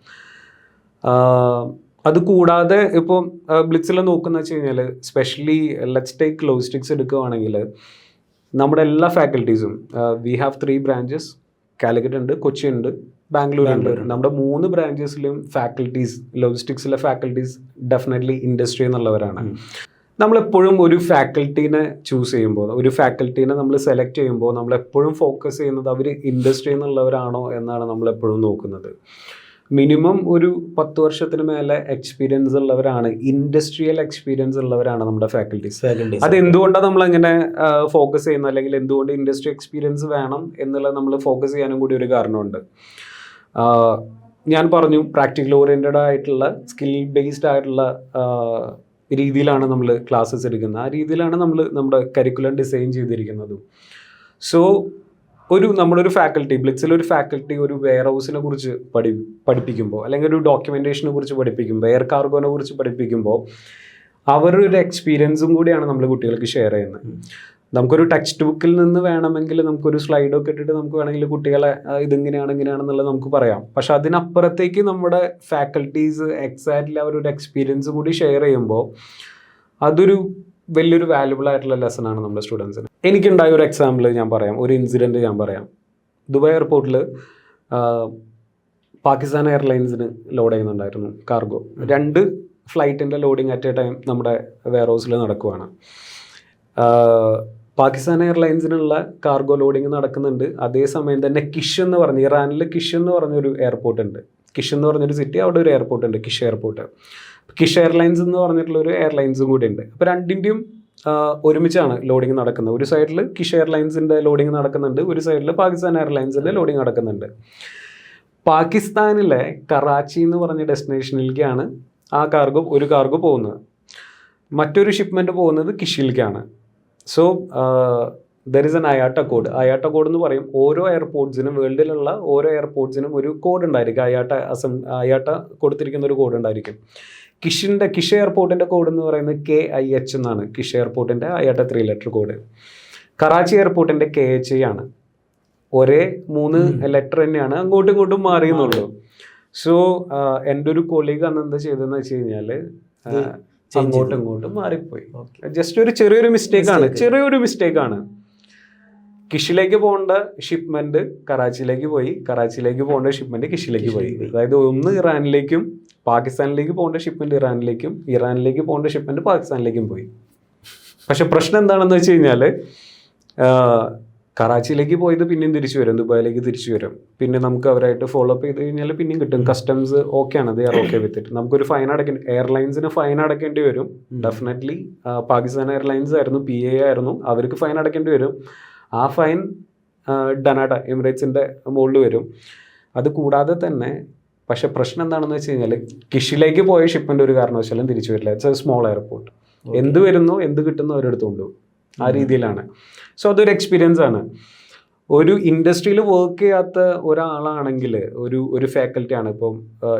അത് കൂടാതെ ഇപ്പോൾ ബ്ലിറ്റ്സിൽ നോക്കുന്ന വെച്ച് കഴിഞ്ഞാൽ, സ്പെഷ്യലി ലെറ്റ്സ് ടേക്ക് ലോജിസ്റ്റിക്സ് എടുക്കുകയാണെങ്കിൽ, നമ്മുടെ എല്ലാ ഫാക്കൽറ്റീസും വി ഹാവ് 3 branches. കാലിക്കറ്റ് ഉണ്ട്, കൊച്ചി ഉണ്ട്, ബാംഗ്ലൂർ ഉണ്ട്. നമ്മുടെ 3 branchesലും ഫാക്കൽറ്റീസ്, ലോജിസ്റ്റിക്സിലെ ഫാക്കൽറ്റീസ് ഡെഫിനറ്റ്ലി ഇൻഡസ്ട്രി എന്നുള്ളവരാണ്. നമ്മളെപ്പോഴും ഒരു ഫാക്കൽറ്റീനെ ചൂസ് ചെയ്യുമ്പോൾ, ഒരു ഫാക്കൽറ്റീനെ നമ്മൾ സെലക്ട് ചെയ്യുമ്പോൾ നമ്മളെപ്പോഴും ഫോക്കസ് ചെയ്യുന്നത് അവർ ഇൻഡസ്ട്രി എന്നുള്ളവരാണോ എന്നാണ് നമ്മളെപ്പോഴും നോക്കുന്നത്. മിനിമം ഒരു 10 വർഷത്തിന് മേലെ എക്സ്പീരിയൻസ് ഉള്ളവരാണ്, ഇൻഡസ്ട്രിയൽ എക്സ്പീരിയൻസ് ഉള്ളവരാണ് നമ്മുടെ ഫാക്കൽറ്റീസ്. അതെന്തുകൊണ്ടാണ് നമ്മളങ്ങനെ ഫോക്കസ് ചെയ്യുന്നത്, അല്ലെങ്കിൽ എന്തുകൊണ്ട് ഇൻഡസ്ട്രി എക്സ്പീരിയൻസ് വേണം എന്നുള്ളത് നമ്മൾ ഫോക്കസ് ചെയ്യാനും കൂടി ഒരു കാരണമുണ്ട്. ഞാൻ പറഞ്ഞു, പ്രാക്ടിക്കൽ ഓറിയൻറ്റഡ് ആയിട്ടുള്ള, സ്കിൽ ബേസ്ഡ് ആയിട്ടുള്ള രീതിയിലാണ് നമ്മൾ ക്ലാസ്സസ് എടുക്കുന്നത്. ആ രീതിയിലാണ് നമ്മൾ നമ്മുടെ കരിക്കുലം ഡിസൈൻ ചെയ്തിരിക്കുന്നതും. സോ നമ്മുടെ ഒരു ഫാക്കൽറ്റി, ബ്ലിറ്റ്സിലൊരു ഫാക്കൽറ്റി ഒരു വെയർ ഹൗസിനെ കുറിച്ച് പഠിപ്പിക്കുമ്പോൾ, അല്ലെങ്കിൽ ഒരു ഡോക്യുമെൻറ്റേഷനെ കുറിച്ച് പഠിപ്പിക്കുമ്പോൾ, എയർ കാർഗോനെ കുറിച്ച് പഠിപ്പിക്കുമ്പോൾ, അവരൊരു എക്സ്പീരിയൻസും കൂടിയാണ് നമ്മൾ കുട്ടികൾക്ക് ഷെയർ ചെയ്യുന്നത്. നമുക്കൊരു ടെക്സ്റ്റ് ബുക്കിൽ നിന്ന് വേണമെങ്കിൽ നമുക്കൊരു സ്ലൈഡൊക്കെ ഇട്ടിട്ട് നമുക്ക് വേണമെങ്കിൽ കുട്ടികളെ ഇങ്ങനെയാണെന്നുള്ളത് നമുക്ക് പറയാം. പക്ഷെ അതിനപ്പുറത്തേക്ക് നമ്മുടെ ഫാക്കൽറ്റീസ് എക്സാക്ട്ലി അവരൊരു എക്സ്പീരിയൻസ് കൂടി ഷെയർ ചെയ്യുമ്പോൾ അതൊരു വലിയൊരു വാല്യുബിൾ ആയിട്ടുള്ള ലെസണാണ് നമ്മുടെ സ്റ്റുഡൻസിന്. എനിക്കുണ്ടായ ഒരു എക്സാമ്പിൾ ഞാൻ പറയാം, ഒരു ഇൻസിഡൻറ്റ് ഞാൻ പറയാം. ദുബായ് എയർപോർട്ടിൽ പാകിസ്ഥാൻ എയർലൈൻസിന് ലോഡ് ചെയ്യുന്നുണ്ടായിരുന്നു കാർഗോ. 2 ഫ്ലൈറ്റിൻ്റെ ലോഡിങ് അറ്റ് എ ടൈം നമ്മുടെ വെയർ ഹൗസിൽ നടക്കുവാണ്. പാകിസ്ഥാൻ എയർലൈൻസിനുള്ള കാർഗോ ലോഡിങ് നടക്കുന്നുണ്ട്. അതേസമയം തന്നെ കിഷ് എന്ന് പറഞ്ഞ, ഇറാനിൽ കിഷ് എന്ന് പറഞ്ഞൊരു എയർപോർട്ട് ഉണ്ട്. കിഷ് എന്ന് പറഞ്ഞൊരു സിറ്റി, അവിടെ ഒരു എയർപോർട്ട് ഉണ്ട്, കിഷ് എയർപോർട്ട്. കിഷ് എയർലൈൻസ് എന്ന് പറഞ്ഞിട്ടുള്ളൊരു എയർലൈൻസും കൂടി ഉണ്ട്. അപ്പോൾ രണ്ടിൻ്റെയും ഒരുമിച്ചാണ് ലോഡിങ് നടക്കുന്നത്. ഒരു സൈഡിൽ കിഷ് എയർലൈൻസിൻ്റെ ലോഡിങ് നടക്കുന്നുണ്ട്, ഒരു സൈഡിൽ പാകിസ്ഥാൻ എയർലൈൻസിൻ്റെ ലോഡിങ് നടക്കുന്നുണ്ട്. പാകിസ്ഥാനിലെ കറാച്ചി എന്ന് പറഞ്ഞ ഡെസ്റ്റിനേഷനിലേക്കാണ് ഒരു കാർഗോ പോകുന്നത്. മറ്റൊരു ഷിപ്മെൻറ്റ് പോകുന്നത് കിഷിലേക്കാണ്. So there is an IATA code. IATA code എന്ന് പറയും. ഓരോ എയർപോർട്ട്സിനും, വേൾഡിലുള്ള ഓരോ എയർപോർട്ട്സിനും ഒരു കോഡ് ഉണ്ടായിരിക്കും. അയാട്ട കൊടുത്തിരിക്കുന്ന ഒരു കോഡ് ഉണ്ടായിരിക്കും. കിഷ് എയർപോർട്ടിൻ്റെ കോഡ് എന്ന് പറയുന്നത് KIH എന്നാണ്. കിഷ് എയർപോർട്ടിൻ്റെ അയാട്ട 3 letter കോഡ്. കറാച്ചി എയർപോർട്ടിൻ്റെ KHI ആണ്. ഒരേ 3 letter തന്നെയാണ്, അങ്ങോട്ടും ഇങ്ങോട്ടും മാറിയെന്നുള്ളൂ. സോ എൻ്റെ ഒരു കൊളീഗ് അന്ന് എന്താ ചെയ്തതെന്ന് വെച്ച് കഴിഞ്ഞാൽ അങ്ങോട്ടും ഇങ്ങോട്ടും മാറിപ്പോയി. ജസ്റ്റ് ഒരു ചെറിയൊരു മിസ്റ്റേക്കാണ്. കിഷിലേക്ക് പോകേണ്ട ഷിപ്മെന്റ് കറാച്ചിയിലേക്ക് പോയി, കറാച്ചിയിലേക്ക് പോകേണ്ട ഷിപ്മെന്റ് കിഷിലേക്ക് പോയി. അതായത് ഒന്ന് ഇറാനിലേക്കും, പാകിസ്ഥാനിലേക്ക് പോകേണ്ട ഷിപ്മെന്റ് ഇറാനിലേക്കും, ഇറാനിലേക്ക് പോകേണ്ട ഷിപ്മെന്റ് പാകിസ്ഥാനിലേക്കും പോയി. പക്ഷെ പ്രശ്നം എന്താണെന്ന് വെച്ച് കഴിഞ്ഞാൽ, കറാച്ചിയിലേക്ക് പോയത് പിന്നെയും തിരിച്ചു വരും, ദുബായിലേക്ക് തിരിച്ചു വരും. പിന്നെ നമുക്ക് അവരായിട്ട് ഫോളോ അപ്പ് ചെയ്ത് കഴിഞ്ഞാൽ പിന്നെയും കിട്ടും. കസ്റ്റംസ് ഓക്കെയാണ്, they are okay with it. നമുക്കൊരു ഫൈൻ അടയ്ക്കേണ്ടി, എയർലൈൻസിന് ഫൈൻ അടയ്ക്കേണ്ടി വരും ഡെഫിനറ്റ്ലി. പാകിസ്ഥാൻ എയർലൈൻസ് ആയിരുന്നു, PA ആയിരുന്നു, അവർക്ക് ഫൈൻ അടയ്ക്കേണ്ടി വരും. ആ ഫൈൻ ഡനാട്ട എമിറേറ്റ്സിൻ്റെ മുകളിൽ വരും. അത് കൂടാതെ തന്നെ പക്ഷെ പ്രശ്നം എന്താണെന്ന് വെച്ച് കഴിഞ്ഞാൽ കിഷിലേക്ക് പോയ ഷിപ്മെൻ്റ് ഒരു കാരണവശാലും തിരിച്ചു വരില്ല. It's A small airport. എന്ത് വരുന്നു എന്ത് കിട്ടുന്നു അവരെടുത്ത് കൊണ്ടുപോകും. ആ രീതിയിലാണ്. സോ അതൊരു എക്സ്പീരിയൻസ് ആണ്. ഒരു ഇൻഡസ്ട്രിയിൽ വർക്ക് ചെയ്യാത്ത ഒരാളാണെങ്കിൽ ഒരു ഫാക്കൽറ്റി ആണ്, ഇപ്പം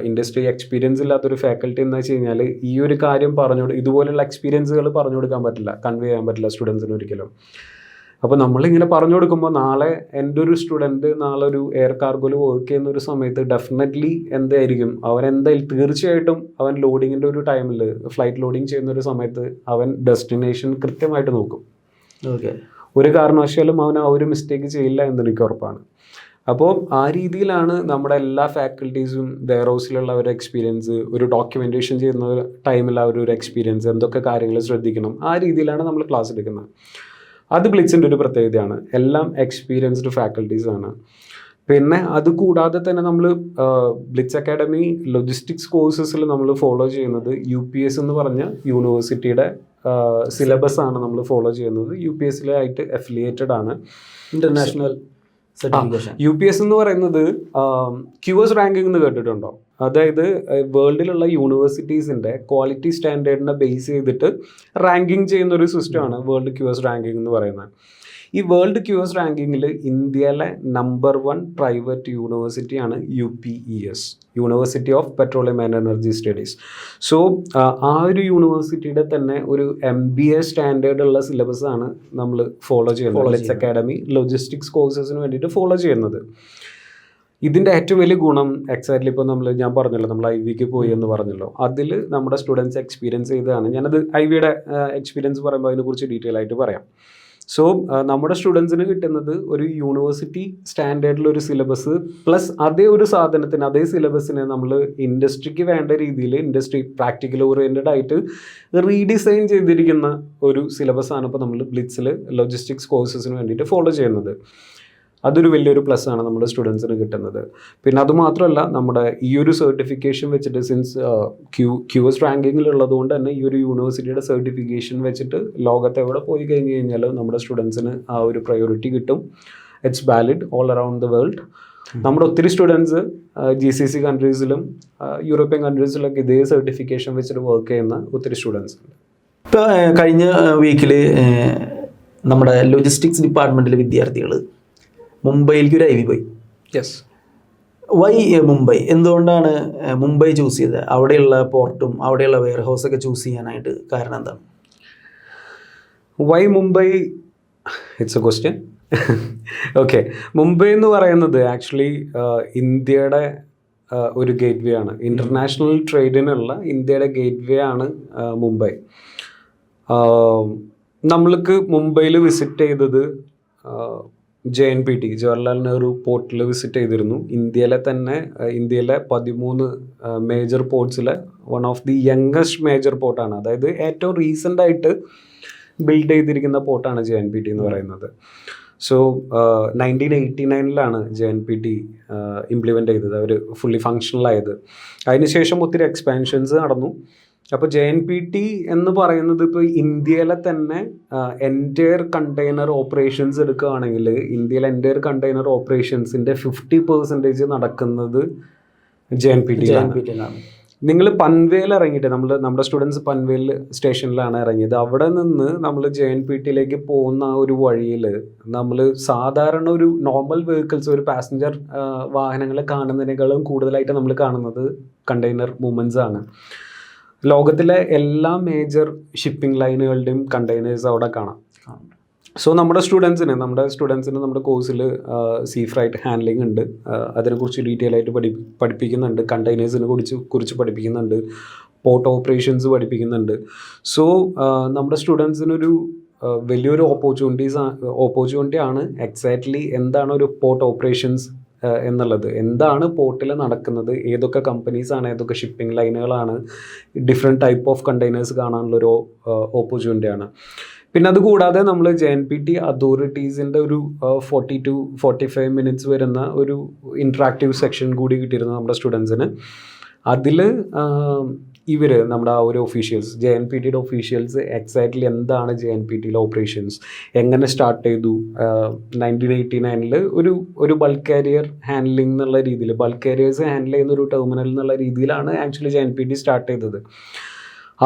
ഇൻഡസ്ട്രി എക്സ്പീരിയൻസ് ഇല്ലാത്തൊരു ഫാക്കൽറ്റി എന്ന് വെച്ച് കഴിഞ്ഞാൽ ഈ ഒരു കാര്യം ഇതുപോലുള്ള എക്സ്പീരിയൻസുകൾ പറഞ്ഞു കൊടുക്കാൻ പറ്റില്ല, കൺവേ ചെയ്യാൻ പറ്റില്ല സ്റ്റുഡൻസിന് ഒരിക്കലും. അപ്പോൾ നമ്മളിങ്ങനെ പറഞ്ഞു കൊടുക്കുമ്പോൾ നാളെ എൻ്റെ ഒരു സ്റ്റുഡൻറ്റ് നാളെ ഒരു എയർ കാർഗോയിൽ വർക്ക് ചെയ്യുന്ന ഒരു സമയത്ത് ഡെഫിനറ്റ്ലി എന്തായിരിക്കും തീർച്ചയായിട്ടും അവൻ ലോഡിങ്ങിൻ്റെ ഒരു ടൈമിൽ ഫ്ലൈറ്റ് ലോഡിങ് ചെയ്യുന്ന ഒരു സമയത്ത് അവൻ ഡെസ്റ്റിനേഷൻ കൃത്യമായിട്ട് നോക്കും. ഓക്കെ, ഒരു കാരണവശാലും അവൻ ആ ഒരു മിസ്റ്റേക്ക് ചെയ്യില്ല എന്ന് എനിക്ക് ഉറപ്പാണ്. അപ്പോൾ ആ രീതിയിലാണ് നമ്മുടെ എല്ലാ ഫാക്കൽറ്റീസും വെയർ ഹൗസിലുള്ള ഒരു എക്സ്പീരിയൻസ്, ഒരു ഡോക്യുമെൻറ്റേഷൻ ചെയ്യുന്ന ടൈമിൽ ഒരു എക്സ്പീരിയൻസ്, എന്തൊക്കെ കാര്യങ്ങൾ ശ്രദ്ധിക്കണം, ആ രീതിയിലാണ് നമ്മൾ ക്ലാസ് എടുക്കുന്നത്. അത് ബ്ലിറ്റ്സിൻ്റെ ഒരു പ്രത്യേകതയാണ്. എല്ലാം എക്സ്പീരിയൻസ്ഡ് ഫാക്കൽറ്റീസാണ്. പിന്നെ അത് കൂടാതെ തന്നെ നമ്മൾ ബ്ലിറ്റ്സ് അക്കാഡമി ലോജിസ്റ്റിക്സ് കോഴ്സസിൽ നമ്മൾ ഫോളോ ചെയ്യുന്നത് UPS എന്ന് പറഞ്ഞ യൂണിവേഴ്സിറ്റിയുടെ സിലബസ് ആണ് നമ്മൾ ഫോളോ ചെയ്യുന്നത്. UPSലായിട്ട് അഫിലിയേറ്റഡ് ആണ്. International certification. UPS എന്ന് പറയുന്നത് QS റാങ്കിങ് എന്ന് കേട്ടിട്ടുണ്ടോ? അതായത് വേൾഡിലുള്ള യൂണിവേഴ്സിറ്റീസിൻ്റെ ക്വാളിറ്റി സ്റ്റാൻഡേർഡിനെ ബേസ് ചെയ്തിട്ട് റാങ്കിങ് ചെയ്യുന്ന ഒരു സിസ്റ്റമാണ് വേൾഡ് QS റാങ്കിങ് എന്ന് പറയുന്നത്. ഈ വേൾഡ് QS റാങ്കിങ്ങിൽ ഇന്ത്യയിലെ നമ്പർ 1 പ്രൈവറ്റ് യൂണിവേഴ്സിറ്റിയാണ് UPES, university of petroleum and energy studies. So ആ ഒരു യൂണിവേഴ്സിറ്റിയുടെ തന്നെ ഒരു MBA സ്റ്റാൻഡേർഡുള്ള സിലബസാണ് നമ്മൾ ഫോളോ ചെയ്യുന്നത്. ബ്ലിറ്റ്സ് അക്കാഡമി ലോജിസ്റ്റിക്സ് കോഴ്സസിന് വേണ്ടിയിട്ട് ഫോളോ ചെയ്യുന്നത്. ഇതിൻ്റെ ഏറ്റവും വലിയ ഗുണം എക്സാക്ട്ലി ഇപ്പോൾ ഞാൻ പറഞ്ഞല്ലോ, നമ്മൾ IVക്ക് പോയി എന്ന് പറഞ്ഞല്ലോ, അതിൽ നമ്മുടെ സ്റ്റുഡൻസ് എക്സ്പീരിയൻസ് ചെയ്തതാണ്. ഞാനത് IVയുടെ എക്സ്പീരിയൻസ് പറയുമ്പോൾ അതിനെക്കുറിച്ച് ഡീറ്റെയിൽ ആയിട്ട് പറയാം. സോ നമ്മുടെ സ്റ്റുഡൻസിന് കിട്ടുന്നത് ഒരു യൂണിവേഴ്സിറ്റി സ്റ്റാൻഡേർഡിലൊരു സിലബസ് പ്ലസ് അതേ ഒരു സാധനത്തിന് അതേ സിലബസിനെ നമ്മൾ ഇൻഡസ്ട്രിക്ക് വേണ്ട രീതിയിൽ ഇൻഡസ്ട്രി പ്രാക്ടിക്കൽ ഓറിയൻറ്റഡ് ആയിട്ട് റീഡിസൈൻ ചെയ്തിരിക്കുന്ന ഒരു സിലബസാണ് ഇപ്പോൾ നമ്മൾ ബ്ലിറ്റ്സിൽ ലോജിസ്റ്റിക്സ് കോഴ്സസിന് വേണ്ടിയിട്ട് ഫോളോ ചെയ്യുന്നത്. അതൊരു വലിയൊരു പ്ലസ് ആണ് നമ്മുടെ സ്റ്റുഡൻസിന് കിട്ടുന്നത്. പിന്നെ അതുമാത്രമല്ല, നമ്മുടെ ഈ ഒരു സർട്ടിഫിക്കേഷൻ വെച്ചിട്ട് സിൻസ് QS റാങ്കിങ്ങിലുള്ളത് കൊണ്ട് തന്നെ ഈ ഒരു യൂണിവേഴ്സിറ്റിയുടെ സർട്ടിഫിക്കേഷൻ വെച്ചിട്ട് ലോകത്ത് എവിടെ പോയി കഴിഞ്ഞ് കഴിഞ്ഞാലും നമ്മുടെ സ്റ്റുഡൻസിന് ആ ഒരു പ്രയോറിറ്റി കിട്ടും. It's valid all around the world. നമ്മുടെ ഒത്തിരി സ്റ്റുഡൻസ് GCC കൺട്രീസിലും യൂറോപ്യൻ കൺട്രീസിലൊക്കെ ഇതേ സർട്ടിഫിക്കേഷൻ വെച്ചിട്ട് വർക്ക് ചെയ്യുന്ന ഒത്തിരി സ്റ്റുഡൻസ് ഉണ്ട്. ഇപ്പോൾ കഴിഞ്ഞ വീക്കിൽ നമ്മുടെ ലോജിസ്റ്റിക്സ് ഡിപ്പാർട്ട്മെൻറ്റിലെ വിദ്യാർത്ഥികൾ മുംബൈയിലേക്ക് ഒരു IV പോയി. യെസ്. വൈ മുംബൈ? എന്തുകൊണ്ടാണ് മുംബൈ ചൂസ് ചെയ്തത്? അവിടെയുള്ള പോർട്ടും അവിടെയുള്ള വെയർ ഹൗസൊക്കെ ചൂസ് ചെയ്യാനായിട്ട് കാരണം എന്താണ്? Why Mumbai? It's a question. Okay, Mumbai എന്ന് പറയുന്നത് ആക്ച്വലി ഇന്ത്യയുടെ ഒരു ഗേറ്റ് വേ ആണ്. ഇൻ്റർനാഷണൽ ട്രേഡിനുള്ള ഇന്ത്യയുടെ ഗേറ്റ് വേ ആണ് മുംബൈ. നമ്മൾക്ക് മുംബൈയിൽ വിസിറ്റ് ചെയ്തത് JNPT, ജവഹർലാൽ നെഹ്റു പോർട്ടിൽ വിസിറ്റ് ചെയ്തിരുന്നു. ഇന്ത്യയിലെ 13 മേജർ പോർട്സിലെ one of the youngest major പോർട്ടാണ്. അതായത് ഏറ്റവും റീസെൻ്റ് ആയിട്ട് ബിൽഡ് ചെയ്തിരിക്കുന്ന പോർട്ടാണ് JNPT എന്ന് പറയുന്നത്. സോ 1989 JNPT ഇംപ്ലിമെൻ്റ് ചെയ്തത്, അവർ ഫുള്ളി ഫങ്ഷണലായത്. അതിനുശേഷം ഒത്തിരി എക്സ്പാൻഷൻസ് നടന്നു. അപ്പോൾ JNPT എന്ന് പറയുന്നത് ഇപ്പോൾ ഇന്ത്യയിലെ തന്നെ എൻറ്റയർ കണ്ടെയ്നർ ഓപ്പറേഷൻസ് എടുക്കുകയാണെങ്കിൽ ഇന്ത്യയിലെ എൻറ്റയർ കണ്ടെയ്നർ ഓപ്പറേഷൻസിൻ്റെ 50% നടക്കുന്നത് JNPT-ലാണ്. നിങ്ങൾ പൻവേൽ ഇറങ്ങിയിട്ട് നമ്മുടെ സ്റ്റുഡൻസ് പൻവേൽ സ്റ്റേഷനിലാണ് ഇറങ്ങിയത്. അവിടെ നിന്ന് നമ്മൾ JNPT-ലേക്ക് പോകുന്ന ആ ഒരു വഴിയിൽ നമ്മൾ സാധാരണ ഒരു നോർമൽ വെഹിക്കിൾസ്, ഒരു പാസഞ്ചർ വാഹനങ്ങളെ കാണുന്നതിനേക്കാളും കൂടുതലായിട്ട് നമ്മൾ കാണുന്നത് കണ്ടെയ്നർ മൂവ്മെൻറ്റ്സ് ആണ്. ലോകത്തിലെ എല്ലാ മേജർ ഷിപ്പിംഗ് ലൈനുകളുടെയും കണ്ടെയ്നേഴ്സ് അവിടെ കാണാം. സോ നമ്മുടെ സ്റ്റുഡൻസിന് നമ്മുടെ കോഴ്സിൽ സീ ഫ്രൈറ്റ് ഹാൻഡ്ലിംഗ് ഉണ്ട്. അതിനെക്കുറിച്ച് ഡീറ്റെയിൽ ആയിട്ട് പഠിപ്പിക്കുന്നുണ്ട്. കണ്ടെയ്നേഴ്സിനെ കുറിച്ച് പഠിപ്പിക്കുന്നുണ്ട്. പോർട്ട് ഓപ്പറേഷൻസ് പഠിപ്പിക്കുന്നുണ്ട്. സോ നമ്മുടെ സ്റ്റുഡൻസിനൊരു വലിയൊരു ഓപ്പർച്യൂണിറ്റി ആണ് എക്സാക്ട്ലി എന്താണ് ഒരു പോർട്ട് ഓപ്പറേഷൻസ് എന്നുള്ളത്, എന്താണ് പോർട്ടിൽ നടക്കുന്നത്, ഏതൊക്കെ കമ്പനീസാണ്, ഏതൊക്കെ ഷിപ്പിംഗ് ലൈനുകളാണ്, ഡിഫറെൻറ്റ് ടൈപ്പ് ഓഫ് കണ്ടെയ്നേഴ്സ് കാണാനുള്ളൊരു ഓപ്പർച്യൂണിറ്റിയാണ്. പിന്നെ അതുകൂടാതെ നമ്മൾ JNPT അതോറിറ്റീസിൻ്റെ ഒരു 40 to 45 minutes വരുന്ന ഒരു ഇൻട്രാക്റ്റീവ് സെക്ഷൻ കൂടി കിട്ടിയിരുന്നു നമ്മുടെ സ്റ്റുഡൻസിന്. അതിൽ ഇവർ നമ്മുടെ ആ ഒരു ഒഫീഷ്യൽസ് JNPTയുടെ ഒഫീഷ്യൽസ് എക്സാക്ട്ലി എന്താണ് JNPTയിലെ ഓപ്പറേഷൻസ്, എങ്ങനെ സ്റ്റാർട്ട് ചെയ്തു, 1989 ഒരു ബൾക്ക് കാരിയർ ഹാൻഡ്ലിംഗ് എന്നുള്ള രീതിയിൽ, ബൾക്ക് കാരിയേഴ്സ് ഹാൻഡിൽ ചെയ്യുന്ന ഒരു ടെർമിനൽ എന്നുള്ള രീതിയിലാണ് ആക്ച്വലി JNPT സ്റ്റാർട്ട് ചെയ്തത്.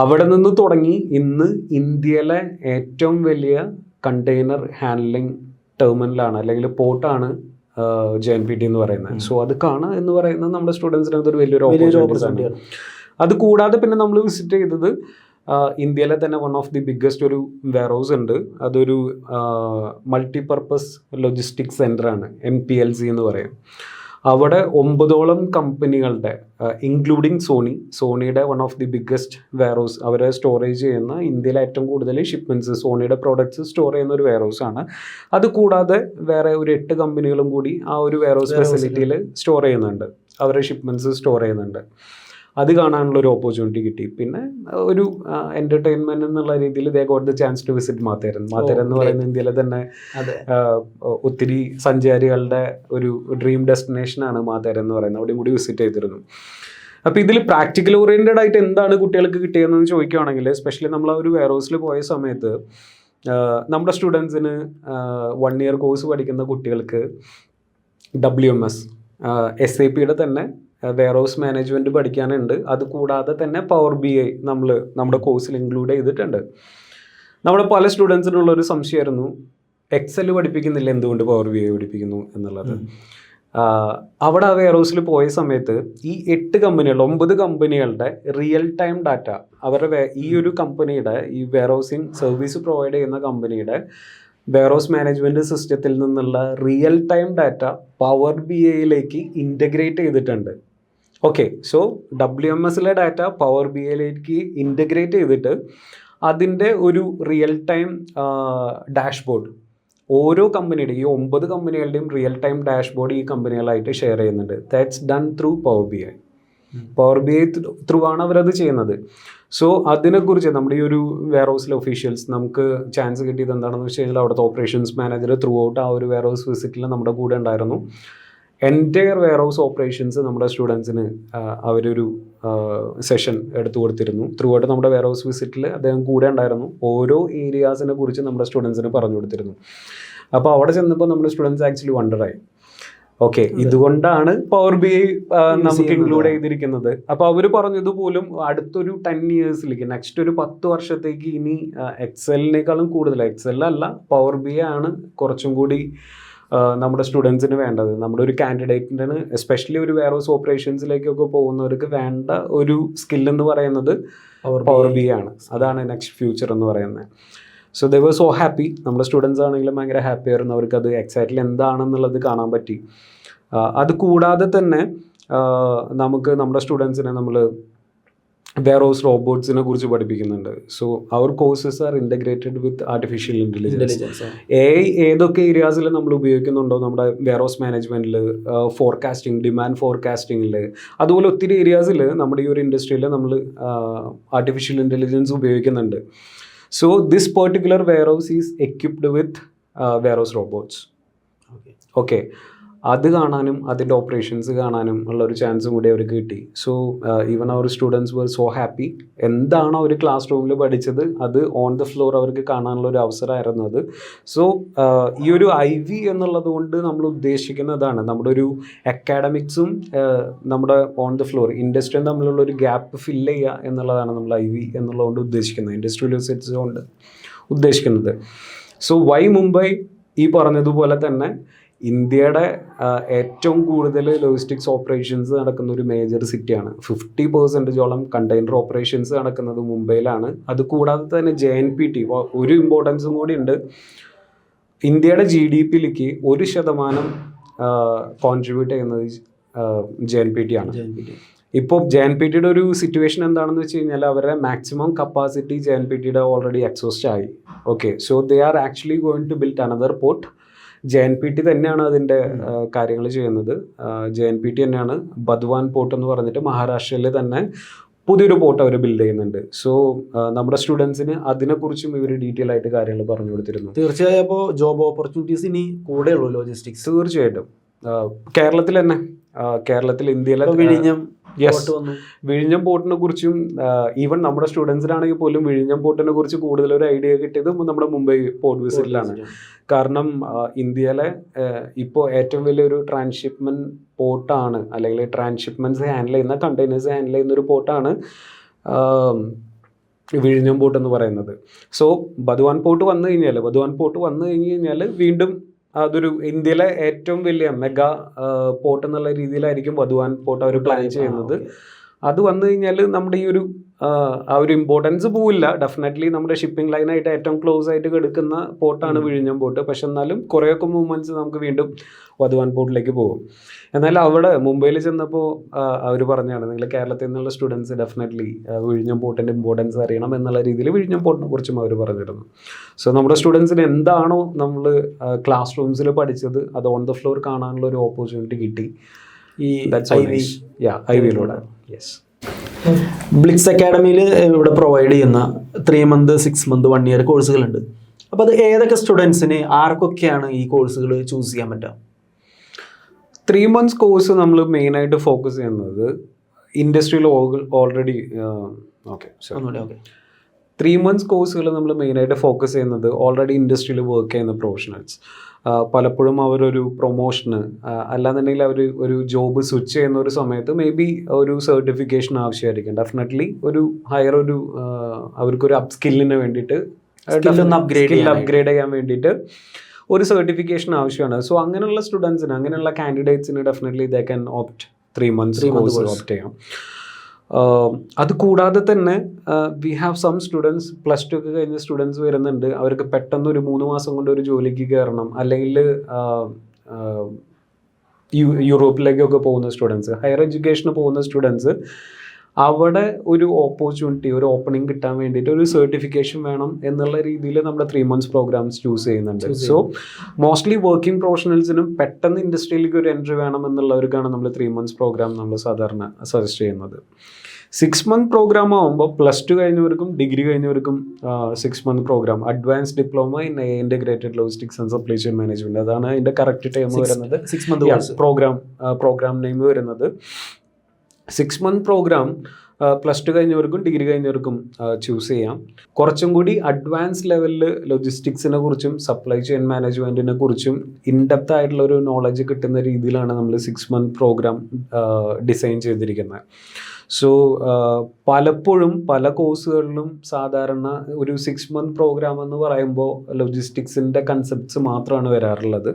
അവിടെ നിന്ന് തുടങ്ങി ഇന്ന് ഇന്ത്യയിലെ ഏറ്റവും വലിയ കണ്ടെയ്നർ ഹാൻഡ്ലിംഗ് ടെർമിനലാണ് അല്ലെങ്കിൽ പോർട്ടാണ് JNPT എന്ന് പറയുന്നത്. സോ അത് കാണുക എന്ന് പറയുന്നത് നമ്മുടെ സ്റ്റുഡൻസിന് അതൊരു വലിയൊരു ഓപ്പർച്യൂണിറ്റി ആണ്. അത് കൂടാതെ പിന്നെ നമ്മൾ വിസിറ്റ് ചെയ്തത് ഇന്ത്യയിലെ തന്നെ വൺ ഓഫ് ദി ബിഗ്ഗസ്റ്റ് ഒരു വെയർഹൗസ് ഉണ്ട്. അതൊരു മൾട്ടിപർപ്പസ് ലോജിസ്റ്റിക്സ് സെൻ്ററാണ്, MPLC എന്ന് പറയും. അവിടെ 9ഓളം കമ്പനികളുടെ ഇൻക്ലൂഡിങ് സോണിയുടെ one of the biggest warehouse, അവരെ സ്റ്റോറേജ് ചെയ്യുന്ന ഇന്ത്യയിലെ ഏറ്റവും കൂടുതൽ ഷിപ്മെൻറ്റ്സ് സോണിയുടെ പ്രോഡക്ട്സ് സ്റ്റോർ ചെയ്യുന്ന ഒരു വെയർഹൗസ് ആണ്. അത് കൂടാതെ വേറെ ഒരു 8 കമ്പനികളും കൂടി ആ ഒരു വെയർഹൗസ് ഫെസിലിറ്റിയിൽ സ്റ്റോർ ചെയ്യുന്നുണ്ട്, അവരുടെ ഷിപ്മെൻറ്റ്സ് സ്റ്റോർ ചെയ്യുന്നുണ്ട്. അത് കാണാനുള്ള ഒരു ഓപ്പർച്യൂണിറ്റി കിട്ടി. പിന്നെ ഒരു എൻ്റർടൈൻമെൻറ്റ് എന്നുള്ള രീതിയിൽ they got the chance to visit Matheran എന്ന് പറയുന്ന ഇന്ത്യയിലെ തന്നെ ഒത്തിരി സഞ്ചാരികളുടെ ഒരു ഡ്രീം ഡെസ്റ്റിനേഷനാണ് മാത്തേരൻ എന്ന് പറയുന്നത്. അവിടെയും കൂടി വിസിറ്റ് ചെയ്തിരുന്നു. അപ്പോൾ ഇതിൽ പ്രാക്ടിക്കൽ ഓറിയൻറ്റഡ് ആയിട്ട് എന്താണ് കുട്ടികൾക്ക് കിട്ടിയതെന്ന് ചോദിക്കുകയാണെങ്കിൽ, എസ്പെഷ്യലി നമ്മൾ ആ ഒരു വെയർഹൗസിൽ പോയ സമയത്ത് നമ്മുടെ സ്റ്റുഡൻസിന് 1 ഇയർ കോഴ്സ് പഠിക്കുന്ന കുട്ടികൾക്ക് WMS SAPയുടെ തന്നെ വെയർഹൗസ് മാനേജ്മെൻറ്റ് പഠിക്കാനുണ്ട്. അത് കൂടാതെ തന്നെ Power BI നമ്മുടെ കോഴ്സിൽ ഇൻക്ലൂഡ് ചെയ്തിട്ടുണ്ട്. നമ്മുടെ പല സ്റ്റുഡൻസിനുള്ളൊരു സംശയമായിരുന്നു, Excel പഠിപ്പിക്കുന്നില്ല, എന്തുകൊണ്ട് Power BI പഠിപ്പിക്കുന്നു എന്നുള്ളത്. അവിടെ ആ വെയർഹൗസിൽ പോയ സമയത്ത് ഈ 9 കമ്പനികളുടെ റിയൽ ടൈം ഡാറ്റ, അവരുടെ ഈ ഒരു കമ്പനിയുടെ ഈ വെയർഹൗസിങ് സർവീസ് പ്രൊവൈഡ് ചെയ്യുന്ന കമ്പനിയുടെ വെയർഹൗസ് മാനേജ്മെൻറ്റ് സിസ്റ്റത്തിൽ നിന്നുള്ള റിയൽ ടൈം ഡാറ്റ Power BIയിലേക്ക് ഇൻ്റഗ്രേറ്റ് ചെയ്തിട്ടുണ്ട്. ഓക്കെ, സോ WMSലെ ഡാറ്റ Power BIയിലേക്ക് ഇൻ്റഗ്രേറ്റ് ചെയ്തിട്ട് അതിൻ്റെ ഒരു റിയൽ ടൈം ഡാഷ്ബോർഡ് ഓരോ കമ്പനിയുടെ, ഈ 9 കമ്പനികളുടെയും റിയൽ ടൈം ഡാഷ്ബോർഡ് ഈ കമ്പനികളായിട്ട് ഷെയർ ചെയ്യുന്നുണ്ട്. That's done through Power BI. Power BI through ആണ് അവരത് ചെയ്യുന്നത്. സോ അതിനെക്കുറിച്ച് നമ്മുടെ ഈ ഒരു വെയർഹൗസിലെ ഒഫീഷ്യൽസ് നമുക്ക് ചാൻസ് കിട്ടിയത് എന്താണെന്ന് വെച്ച് കഴിഞ്ഞാൽ, അവിടുത്തെ ഓപ്പറേഷൻസ് മാനേജർ ത്രൂ ഔട്ട് ആ ഒരു വെയർഹൗസ് വിസിറ്റിൽ നമ്മുടെ കൂടെ ഉണ്ടായിരുന്നു. എൻറ്റയർ വെയർഹൗസ് ഓപ്പറേഷൻസ് നമ്മുടെ സ്റ്റുഡൻസിന് അവരൊരു സെഷൻ എടുത്തു കൊടുത്തിരുന്നു. ത്രൂ ഔട്ട് നമ്മുടെ വെയർഹൗസ് വിസിറ്റിൽ അദ്ദേഹം കൂടെ ഉണ്ടായിരുന്നു. ഓരോ ഏരിയാസിനെ കുറിച്ച് നമ്മുടെ സ്റ്റുഡൻസിന് പറഞ്ഞു കൊടുത്തിരുന്നു. അപ്പോൾ അവിടെ ചെന്നപ്പോൾ നമ്മുടെ സ്റ്റുഡൻസ് ആക്ച്വലി വണ്ടറായി, ഓക്കെ, ഇതുകൊണ്ടാണ് Power BI നമുക്ക് ഇൻക്ലൂഡ് ചെയ്തിരിക്കുന്നത്. അപ്പോൾ അവർ പറഞ്ഞതുപോലും അടുത്തൊരു 10 ഇയേഴ്സിലേക്ക്, നെക്സ്റ്റ് ഒരു 10 വർഷത്തേക്ക് ഇനി എക്സലിനേക്കാളും കൂടുതൽ, എക്സലല്ല Power BI ആണ് കുറച്ചും കൂടി നമ്മുടെ സ്റ്റുഡൻസിന് വേണ്ടത്. നമ്മുടെ ഒരു കാൻഡിഡേറ്റിന് എസ്പെഷ്യലി ഒരു വെയർഹൗസ് ഓപ്പറേഷൻസിലേക്കൊക്കെ പോകുന്നവർക്ക് വേണ്ട ഒരു സ്കില്ലെന്ന് പറയുന്നത് Power BI ആണ്. അതാണ് നെക്സ്റ്റ് ഫ്യൂച്ചർ എന്ന് പറയുന്നത്. So they were so happy. നമ്മുടെ സ്റ്റുഡൻസ് ആണെങ്കിലും ഭയങ്കര ഹാപ്പി ആയിരുന്നു. അവർക്കത് എക്സാക്ട്ലി എന്താണെന്നുള്ളത് കാണാൻ പറ്റി. അത് കൂടാതെ തന്നെ നമുക്ക് നമ്മുടെ സ്റ്റുഡൻസിനെ നമ്മൾ വെയർഹൗസ് റോബോട്ട്സിനെ കുറിച്ച് പഠിപ്പിക്കുന്നുണ്ട്. സോ അവർ courses are integrated with artificial intelligence. AI ഏതൊക്കെ ഏരിയാസിൽ നമ്മൾ ഉപയോഗിക്കുന്നുണ്ടോ നമ്മുടെ വെയർഹൗസ് മാനേജ്മെൻറ്റിൽ, ഫോർകാസ്റ്റിംഗ്, ഡിമാൻഡ് ഫോർകാസ്റ്റിങ്ങിൽ, അതുപോലെ ഒത്തിരി ഏരിയാസിൽ നമ്മുടെ ഈ ഒരു ഇൻഡസ്ട്രിയിൽ നമ്മൾ ആർട്ടിഫിഷ്യൽ ഇൻ്റലിജൻസ് ഉപയോഗിക്കുന്നുണ്ട്. So this particular warehouse is equipped with warehouse robots. Okay. അത് കാണാനും അതിൻ്റെ ഓപ്പറേഷൻസ് കാണാനും ഉള്ള ഒരു ചാൻസും കൂടി അവർക്ക് കിട്ടി. സോ ഈവൻ അവർ സ്റ്റുഡൻസ് വർ സോ ഹാപ്പി. എന്താണോ അവർ ക്ലാസ് റൂമിൽ പഠിച്ചത് അത് ഓൺ ദ ഫ്ലോർ അവർക്ക് കാണാനുള്ള ഒരു അവസരമായിരുന്നു അത്. സോ ഈ ഒരു IV എന്നുള്ളത് കൊണ്ട് നമ്മൾ ഉദ്ദേശിക്കുന്നതാണ് നമ്മുടെ ഒരു അക്കാഡമിക്സും നമ്മുടെ ഓൺ ദ ഫ്ലോർ ഇൻഡസ്ട്രിയും തമ്മിലുള്ള ഒരു ഗ്യാപ്പ് ഫില്ല് ചെയ്യുക എന്നുള്ളതാണ് നമ്മൾ IV എന്നുള്ളതുകൊണ്ട് ഉദ്ദേശിക്കുന്നത്, ഇൻഡസ്ട്രിയൽ വിസിറ്റ്സ് കൊണ്ട് ഉദ്ദേശിക്കുന്നത്. സോ വൈ മുംബൈ ഈ പറഞ്ഞതുപോലെ തന്നെ ഇന്ത്യയുടെ ഏറ്റവും കൂടുതൽ ലോജിസ്റ്റിക്സ് ഓപ്പറേഷൻസ് നടക്കുന്ന ഒരു മേജർ സിറ്റിയാണ്. 50% കണ്ടെയ്നർ ഓപ്പറേഷൻസ് നടക്കുന്നത് മുംബൈയിലാണ്. അത് കൂടാതെ തന്നെ JNPT ഒരു ഇമ്പോർട്ടൻസും കൂടി ഉണ്ട്. ഇന്ത്യയുടെ GDPയിലേക്ക് 1% കോൺട്രിബ്യൂട്ട് ചെയ്യുന്നത് JNPT ആണ്. ഇപ്പോൾ JNPTയുടെ ഒരു സിറ്റുവേഷൻ എന്താണെന്ന് വെച്ച് കഴിഞ്ഞാൽ അവരുടെ മാക്സിമം കപ്പാസിറ്റി JNPTയുടെ ഓൾറെഡി എക്സോസ്റ്റ് ആയി. Okay, so they are actually going to build another port. JNPT തന്നെയാണ് അതിൻ്റെ കാര്യങ്ങൾ ചെയ്യുന്നത്. JNPT തന്നെയാണ് ബദ്വാൻ പോർട്ട് എന്ന് പറഞ്ഞിട്ട് മഹാരാഷ്ട്രയിൽ തന്നെ പുതിയൊരു പോർട്ട് അവർ ബിൽഡ് ചെയ്യുന്നുണ്ട്. സോ നമ്മുടെ സ്റ്റുഡൻസിന് അതിനെക്കുറിച്ചും ഇവർ ഡീറ്റെയിൽ ആയിട്ട് കാര്യങ്ങൾ പറഞ്ഞു കൊടുത്തിരുന്നു. തീർച്ചയായും അപ്പോൾ ജോബ് ഓപ്പർച്യൂണിറ്റീസ് ഇനി കൂടെയുള്ളൂ ലോജിസ്റ്റിക്സ്. തീർച്ചയായിട്ടും കേരളത്തിൽ തന്നെ കേരളത്തിൽ ഇന്ത്യയിലെ വിഴിഞ്ഞം Yes. പോർട്ട് വന്നു. വിഴിഞ്ഞം പോർട്ടിനെ കുറിച്ചും ഈവൻ നമ്മുടെ സ്റ്റുഡൻസിനാണെങ്കിൽ പോലും വിഴിഞ്ഞം പോർട്ടിനെ കുറിച്ച് കൂടുതൽ ഒരു ഐഡിയ കിട്ടിയത് നമ്മുടെ മുംബൈ പോർട്ട് വിസിറ്റിലാണ്. കാരണം ഇന്ത്യയിലെ ഇപ്പോൾ ഏറ്റവും വലിയൊരു ട്രാൻസ്ഷിപ്മെന്റ് പോർട്ടാണ്, അല്ലെങ്കിൽ ട്രാൻസ്ഷിപ്മെന്റ്സ് ഹാൻഡിൽ ചെയ്യുന്ന കണ്ടെയ്നേഴ്സ് ഹാൻഡിൽ ചെയ്യുന്ന ഒരു പോർട്ടാണ് വിഴിഞ്ഞം പോർട്ട് എന്ന് പറയുന്നത്. സോ ബദ്വാൻ പോർട്ട് വന്നു കഴിഞ്ഞാൽ വീണ്ടും അതൊരു ഇന്ത്യയിലെ ഏറ്റവും വലിയ മെഗാ പോർട്ട് എന്നുള്ള രീതിയിലായിരിക്കും ബദ്വാൻ പോർട്ട് അവർ പ്ലാൻ ചെയ്യുന്നത്. അത് വന്നു കഴിഞ്ഞാൽ നമ്മുടെ ഈ ഒരു ആ ഒരു ഇമ്പോർട്ടൻസ് പോവില്ല. ഡെഫിനറ്റ്ലി നമ്മുടെ ഷിപ്പിംഗ് ലൈനായിട്ട് ഏറ്റവും ക്ലോസ് ആയിട്ട് കിടക്കുന്ന പോർട്ടാണ് വിഴിഞ്ഞം പോർട്ട്. പക്ഷെ എന്നാലും കുറേയൊക്കെ മൂവ്മെൻറ്റ്സ് നമുക്ക് വീണ്ടും ബദ്വാൻ പോർട്ടിലേക്ക് പോകും. എന്നാൽ അവിടെ മുംബൈയിൽ ചെന്നപ്പോൾ അവർ പറഞ്ഞാണ്, നിങ്ങൾ കേരളത്തിൽ നിന്നുള്ള സ്റ്റുഡൻസ് ഡെഫിനറ്റ്ലി വിഴിഞ്ഞം പോർട്ടിൻ്റെ ഇമ്പോർട്ടൻസ് അറിയണം എന്നുള്ള രീതിയിൽ വിഴിഞ്ഞം പോർട്ടിനെ കുറിച്ചും അവർ പറഞ്ഞിരുന്നു. സോ നമ്മുടെ സ്റ്റുഡൻസിന് എന്താണോ നമ്മൾ ക്ലാസ് റൂംസിൽ പഠിച്ചത് അത് ഓൺ ദ ഫ്ലോർ കാണാനുള്ള ഒരു ഓപ്പർച്യൂണിറ്റി കിട്ടി ഈ ഐവിയിലൂടെ. യെസ്. ബ്ലിറ്റ്സ് അക്കാഡമിയിൽ ഇവിടെ പ്രൊവൈഡ് ചെയ്യുന്ന 3 month 6 month 1 year കോഴ്സുകളുണ്ട്. അപ്പോൾ അത് ഏതൊക്കെ സ്റ്റുഡൻസിന് ആർക്കൊക്കെയാണ് ഈ കോഴ്സുകൾ ചൂസ് ചെയ്യാൻ പറ്റുക? 3 months കോഴ്സ് നമ്മൾ മെയിനായിട്ട് ഫോക്കസ് ചെയ്യുന്നത് ഇൻഡസ്ട്രിയിൽ ഓൾറെഡി 3 months കോഴ്സുകൾ നമ്മൾ മെയിനായിട്ട് ഫോക്കസ് ചെയ്യുന്നത് ഓൾറെഡി ഇൻഡസ്ട്രിയിൽ വർക്ക് ചെയ്യുന്ന പ്രൊഫഷണൽസ്. പലപ്പോഴും അവരൊരു പ്രൊമോഷന് അല്ലാന്നുണ്ടെങ്കിൽ അവർ ഒരു ജോബ് സ്വിച്ച് ചെയ്യുന്ന ഒരു സമയത്ത് മേ ബി ഒരു സർട്ടിഫിക്കേഷൻ ആവശ്യമായിരിക്കും. ഡെഫിനറ്റ്ലി ഒരു ഹയർ ഒരു അവർക്കൊരു അപ് സ്കില്ലിന് വേണ്ടിയിട്ട് അപ്ഗ്രേഡ് ചെയ്യാൻ വേണ്ടിയിട്ട് ഒരു സർട്ടിഫിക്കേഷൻ ആവശ്യമാണ്. സോ അങ്ങനെയുള്ള സ്റ്റുഡൻസിന്, അങ്ങനെയുള്ള കാൻഡിഡേറ്റ്സിന് definitely they can opt 3 months course opt ചെയ്യാം. അത് കൂടാതെ തന്നെ വി ഹാവ് സം സ്റ്റുഡൻസ് +2 ഒക്കെ കഴിഞ്ഞ സ്റ്റുഡൻസ് വരുന്നുണ്ട്. അവർക്ക് പെട്ടെന്ന് ഒരു 3 മാസം കൊണ്ട് ഒരു ജോലിക്ക് കയറണം, അല്ലെങ്കിൽ യൂറോപ്പിലേക്കൊക്കെ പോകുന്ന സ്റ്റുഡൻസ്, ഹയർ എഡ്യൂക്കേഷന് പോകുന്ന സ്റ്റുഡൻസ്, അവിടെ ഒരു ഓപ്പർച്യൂണിറ്റി, ഒരു ഓപ്പണിംഗ് കിട്ടാൻ വേണ്ടിയിട്ട് ഒരു സർട്ടിഫിക്കേഷൻ വേണം എന്നുള്ള രീതിയിൽ നമ്മുടെ 3 months പ്രോഗ്രാംസ് ചൂസ് ചെയ്യുന്നുണ്ട്. സോ മോസ്റ്റ്ലി വർക്കിംഗ് പ്രൊഫഷണൽസിനും പെട്ടെന്ന് ഇൻഡസ്ട്രിയിലേക്ക് ഒരു എൻട്രി വേണം എന്നുള്ളവർക്കാണ് നമ്മൾ 3 months പ്രോഗ്രാം നമ്മൾ സാധാരണ സജസ്റ്റ് ചെയ്യുന്നത്. 6 month പ്രോഗ്രാം ആകുമ്പോൾ +2 കഴിഞ്ഞവർക്കും ഡിഗ്രി കഴിഞ്ഞവർക്കും 6 month പ്രോഗ്രാം advance diploma in integrated logistics and supply chain management, അതാണ് അതിൻ്റെ കറക്റ്റ് ടൈം വരുന്നത്. 6 month പ്രോഗ്രാം നെയിം വരുന്നത്. 6 month പ്രോഗ്രാം +2 കഴിഞ്ഞവർക്കും ഡിഗ്രി കഴിഞ്ഞവർക്കും ചൂസ് ചെയ്യാം. കുറച്ചും കൂടി അഡ്വാൻസ് ലെവലിൽ ലോജിസ്റ്റിക്സിനെ കുറിച്ചും സപ്ലൈ ചെയിൻ മാനേജ്മെൻറ്റിനെ കുറിച്ചും ഇൻഡെപ്ത് ആയിട്ടുള്ള ഒരു നോളജ് കിട്ടുന്ന രീതിയിലാണ് നമ്മൾ 6 month പ്രോഗ്രാം ഡിസൈൻ ചെയ്തിരിക്കുന്നത്. സോ പലപ്പോഴും പല കോഴ്സുകളിലും സാധാരണ ഒരു 6 month പ്രോഗ്രാം എന്ന് പറയുമ്പോൾ ലോജിസ്റ്റിക്സിൻ്റെ കൺസെപ്റ്റ്സ് മാത്രമാണ് വരാറുള്ളത്.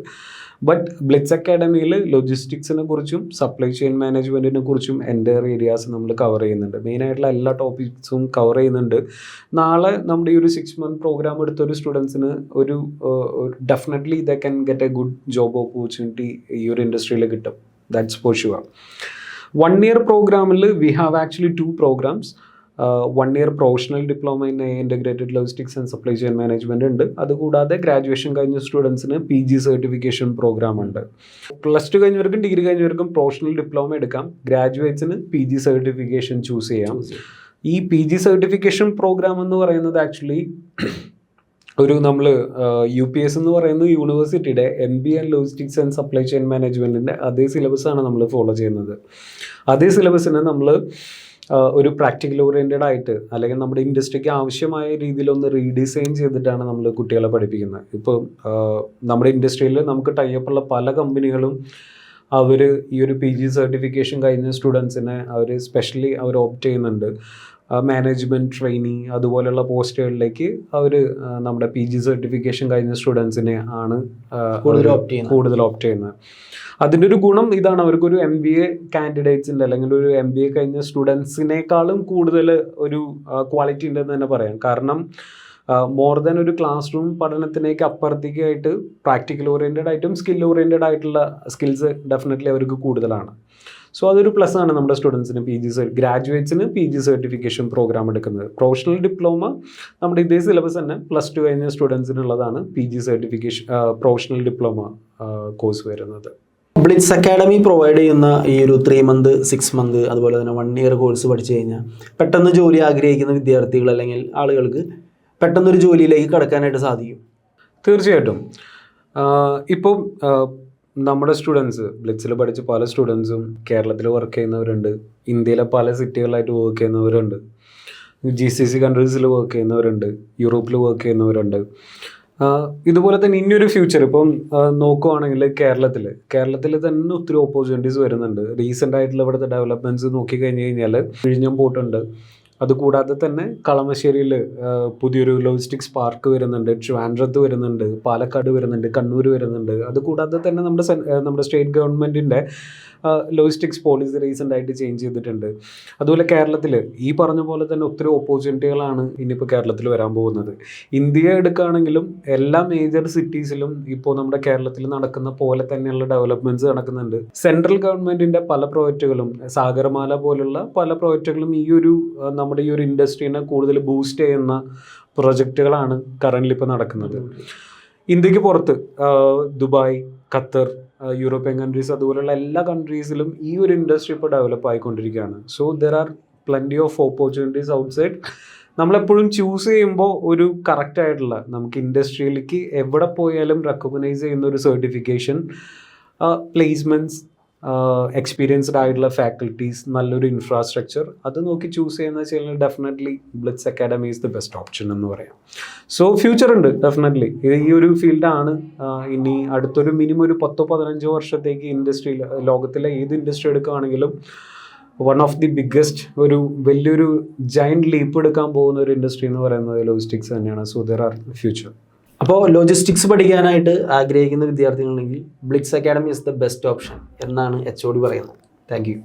ബട്ട് ബ്ലിറ്റ്സ് അക്കാഡമിയിൽ ലോജിസ്റ്റിക്സിനെ കുറിച്ചും സപ്ലൈ ചെയിൻ മാനേജ്മെൻറ്റിനെ കുറിച്ചും എൻ്റയർ ഏരിയാസ് നമ്മൾ കവർ ചെയ്യുന്നുണ്ട്. മെയിനായിട്ടുള്ള എല്ലാ ടോപ്പിക്സും കവർ ചെയ്യുന്നുണ്ട്. നാളെ നമ്മുടെ ഈ ഒരു 6 month പ്രോഗ്രാം എടുത്ത ഒരു സ്റ്റുഡൻസിന് ഒരു definitely they can get A good job opportunity ഈ ഒരു ഇൻഡസ്ട്രിയിൽ കിട്ടും. That's for sure. 1 year പ്രോഗ്രാമിൽ we have actually 2 programs. 1 year professional diploma in integrated logistics and supply chain management ഉണ്ട്. അതുകൂടാതെ ഗ്രാജുവേഷൻ കഴിഞ്ഞ സ്റ്റുഡൻസിന് PG സർട്ടിഫിക്കേഷൻ പ്രോഗ്രാം ഉണ്ട്. +2 കഴിഞ്ഞവർക്കും ഡിഗ്രി കഴിഞ്ഞവർക്കും പ്രൊഫഷണൽ ഡിപ്ലോമ എടുക്കാം. ഗ്രാജുവേറ്റ്സിന് PG സർട്ടിഫിക്കേഷൻ ചൂസ് ചെയ്യാം. ഈ PG സർട്ടിഫിക്കേഷൻ പ്രോഗ്രാം എന്ന് പറയുന്നത് ആക്ച്വലി ഒരു നമ്മൾ UPS എന്ന് പറയുന്ന യൂണിവേഴ്സിറ്റിയുടെ MBA logistics and supply chain മാനേജ്മെൻറ്റിൻ്റെ അതേ സിലബസാണ് നമ്മൾ ഫോളോ ചെയ്യുന്നത്. അതേ സിലബസിന് നമ്മൾ ഒരു പ്രാക്ടിക്കൽ ഓറിയൻറ്റഡ് ആയിട്ട്, അല്ലെങ്കിൽ നമ്മുടെ ഇൻഡസ്ട്രിക്ക് ആവശ്യമായ രീതിയിലൊന്ന് റീഡിസൈൻ ചെയ്തിട്ടാണ് നമ്മൾ കുട്ടികളെ പഠിപ്പിക്കുന്നത്. ഇപ്പോൾ നമ്മുടെ ഇൻഡസ്ട്രിയിൽ നമുക്ക് ടൈപ്പുള്ള പല കമ്പനികളും അവർ ഈ ഒരു PG സർട്ടിഫിക്കേഷൻ കഴിഞ്ഞ സ്റ്റുഡൻസിനെ അവർ സ്പെഷ്യലി അവർ ഓപ്റ്റ് ചെയ്യുന്നുണ്ട്. മാനേജ്മെൻറ്റ് ട്രെയിനി അതുപോലെയുള്ള പോസ്റ്റുകളിലേക്ക് അവർ നമ്മുടെ PG സർട്ടിഫിക്കേഷൻ കഴിഞ്ഞ സ്റ്റുഡൻസിനെ ആണ് കൂടുതൽ ഓപ്റ്റ് ചെയ്യുന്നത്. അതിൻ്റെ ഒരു ഗുണം ഇതാണ്, അവർക്കൊരു MBA കാൻഡിഡേറ്റ്സിൻ്റെ അല്ലെങ്കിൽ ഒരു MBA കഴിഞ്ഞ സ്റ്റുഡൻസിനേക്കാളും കൂടുതൽ ഒരു ക്വാളിറ്റി ഉണ്ടെന്ന് തന്നെ പറയാം. കാരണം മോർ ദാൻ ഒരു ക്ലാസ് റൂം പഠനത്തിനേക്ക് അപ്പുറത്തേക്കായിട്ട് പ്രാക്ടിക്കൽ ഓറിയൻറ്റഡ് ആയിട്ടും സ്കിൽ ഓറിയൻറ്റഡ് ആയിട്ടുള്ള സ്കിൽസ് ഡെഫിനറ്റ്ലി അവർക്ക് കൂടുതലാണ്. സോ അതൊരു പ്ലസ് ആണ് നമ്മുടെ സ്റ്റുഡൻസിന്. ഗ്രാജുവേറ്റ്സിന് PG സർട്ടിഫിക്കേഷൻ പ്രോഗ്രാം എടുക്കുന്നത്. പ്രൊഫഷണൽ ഡിപ്ലോമ നമ്മുടെ ഇതേ സിലബസ് തന്നെ +2 കഴിഞ്ഞ സ്റ്റുഡൻസിനുള്ളതാണ് PG certification professional diploma course വരുന്നത്. ബ്ലിറ്റ്സ് അക്കാഡമി പ്രൊവൈഡ് ചെയ്യുന്ന ഈ ഒരു 3 month 6 month അതുപോലെ തന്നെ 1 year കോഴ്സ് പഠിച്ചു കഴിഞ്ഞാൽ പെട്ടെന്ന് ജോലി ആഗ്രഹിക്കുന്ന വിദ്യാർത്ഥികൾ അല്ലെങ്കിൽ ആളുകൾക്ക് പെട്ടെന്നൊരു ജോലിയിലേക്ക് കടക്കാനായിട്ട് സാധിക്കും. തീർച്ചയായിട്ടും. ഇപ്പോൾ നമ്മുടെ സ്റ്റുഡൻസ് ബ്ലിറ്റ്സിൽ പഠിച്ച പല സ്റ്റുഡൻസും കേരളത്തിൽ വർക്ക് ചെയ്യുന്നവരുണ്ട്, ഇന്ത്യയിലെ പല സിറ്റികളിലായിട്ട് വർക്ക് ചെയ്യുന്നവരുണ്ട്, GCC കൺട്രീസിൽ വർക്ക് ചെയ്യുന്നവരുണ്ട്, യൂറോപ്പിൽ വർക്ക് ചെയ്യുന്നവരുണ്ട്. ഇതുപോലെ തന്നെ ഇനിയൊരു ഫ്യൂച്ചർ ഇപ്പം നോക്കുവാണെങ്കിൽ കേരളത്തിൽ തന്നെ ഒത്തിരി ഓപ്പർച്യൂണിറ്റീസ് വരുന്നുണ്ട്. റീസെൻ്റ് ആയിട്ടുള്ള ഇവിടുത്തെ ഡെവലപ്മെൻറ്റ്സ് നോക്കിക്കഴിഞ്ഞ് കഴിഞ്ഞാൽ വിഴിഞ്ഞം പോർട്ടുണ്ട്, അതുകൂടാതെ തന്നെ കളമശ്ശേരിയിൽ പുതിയൊരു ലോജിസ്റ്റിക്സ് പാർക്ക് വരുന്നുണ്ട്, ട്രിവാൻഡ്രത്ത് വരുന്നുണ്ട്, പാലക്കാട് വരുന്നുണ്ട്, കണ്ണൂർ വരുന്നുണ്ട്. അതുകൂടാതെ തന്നെ നമ്മുടെ സ്റ്റേറ്റ് ഗവൺമെൻറ്റിൻ്റെ ലോജിസ്റ്റിക്സ് പോളിസി റീസെൻ്റ് ആയിട്ട് ചേഞ്ച് ചെയ്തിട്ടുണ്ട്. അതുപോലെ കേരളത്തിൽ ഈ പറഞ്ഞ പോലെ തന്നെ ഒത്തിരി ഓപ്പർച്യൂണിറ്റികളാണ് ഇനിയിപ്പോൾ കേരളത്തിൽ വരാൻ പോകുന്നത്. ഇന്ത്യ എടുക്കുകയാണെങ്കിലും എല്ലാ മേജർ സിറ്റീസിലും ഇപ്പോൾ നമ്മുടെ കേരളത്തിൽ നടക്കുന്ന പോലെ തന്നെയുള്ള ഡെവലപ്മെൻറ്റ്സ് നടക്കുന്നുണ്ട്. സെൻട്രൽ ഗവൺമെൻറ്റിൻ്റെ പല പ്രോജക്റ്റുകളും, സാഗർമാല പോലുള്ള പല പ്രോജക്റ്റുകളും നമ്മുടെ ഈ ഒരു ഇൻഡസ്ട്രീനെ കൂടുതൽ ബൂസ്റ്റ് ചെയ്യുന്ന പ്രൊജക്റ്റുകളാണ് കറൻ്റ് ഇപ്പോൾ നടക്കുന്നത്. ഇന്ത്യക്ക് പുറത്ത് ദുബായ്, ഖത്തർ, യൂറോപ്യൻ കൺട്രീസ് അതുപോലുള്ള എല്ലാ കൺട്രീസിലും ഈ ഒരു ഇൻഡസ്ട്രി ഇപ്പോൾ ഡെവലപ്പ് ആയിക്കൊണ്ടിരിക്കുകയാണ്. So there R plenty of opportunities outside. നമ്മളെപ്പോഴും ചൂസ് ചെയ്യുമ്പോൾ ഒരു കറക്റ്റായിട്ടുള്ള നമുക്ക് ഇൻഡസ്ട്രിയിലേക്ക് എവിടെ പോയാലും റെക്കഗ്നൈസ് ചെയ്യുന്ന ഒരു സർട്ടിഫിക്കേഷൻ, പ്ലേസ്മെൻറ്റ്സ്, എക്സ്പീരിയൻസ്ഡ് ആയിട്ടുള്ള ഫാക്കൽറ്റീസ്, നല്ലൊരു ഇൻഫ്രാസ്ട്രക്ചർ, അത് നോക്കി ചൂസ് ചെയ്യുന്ന വെച്ചാൽ definitely blitz academy is the best option എന്ന് പറയാം. സോ ഫ്യൂച്ചർ ഉണ്ട് ഡെഫിനറ്റ്ലി. ഈ ഒരു ഫീൽഡാണ് ഇനി അടുത്തൊരു മിനിമം ഒരു 10-15 വർഷത്തേക്ക് ഇൻഡസ്ട്രിയിൽ, ലോകത്തിലെ ഏത് ഇൻഡസ്ട്രി എടുക്കുകയാണെങ്കിലും വൺ ഓഫ് ദി ബിഗ്ഗസ്റ്റ് വലിയൊരു ജയൻറ്റ് ലീപ്പ് എടുക്കാൻ പോകുന്ന ഒരു ഇൻഡസ്ട്രി എന്ന് പറയുന്നത് ലോജിസ്റ്റിക്സ് തന്നെയാണ്. So there are future. അപ്പോൾ ലോജിസ്റ്റിക്സ് പഠിക്കാനായിട്ട് ആഗ്രഹിക്കുന്ന വിദ്യാർത്ഥികളുണ്ടെങ്കിൽ Blitz academy is the best option എന്നാണ് HOD പറയുന്നത്. Thank U.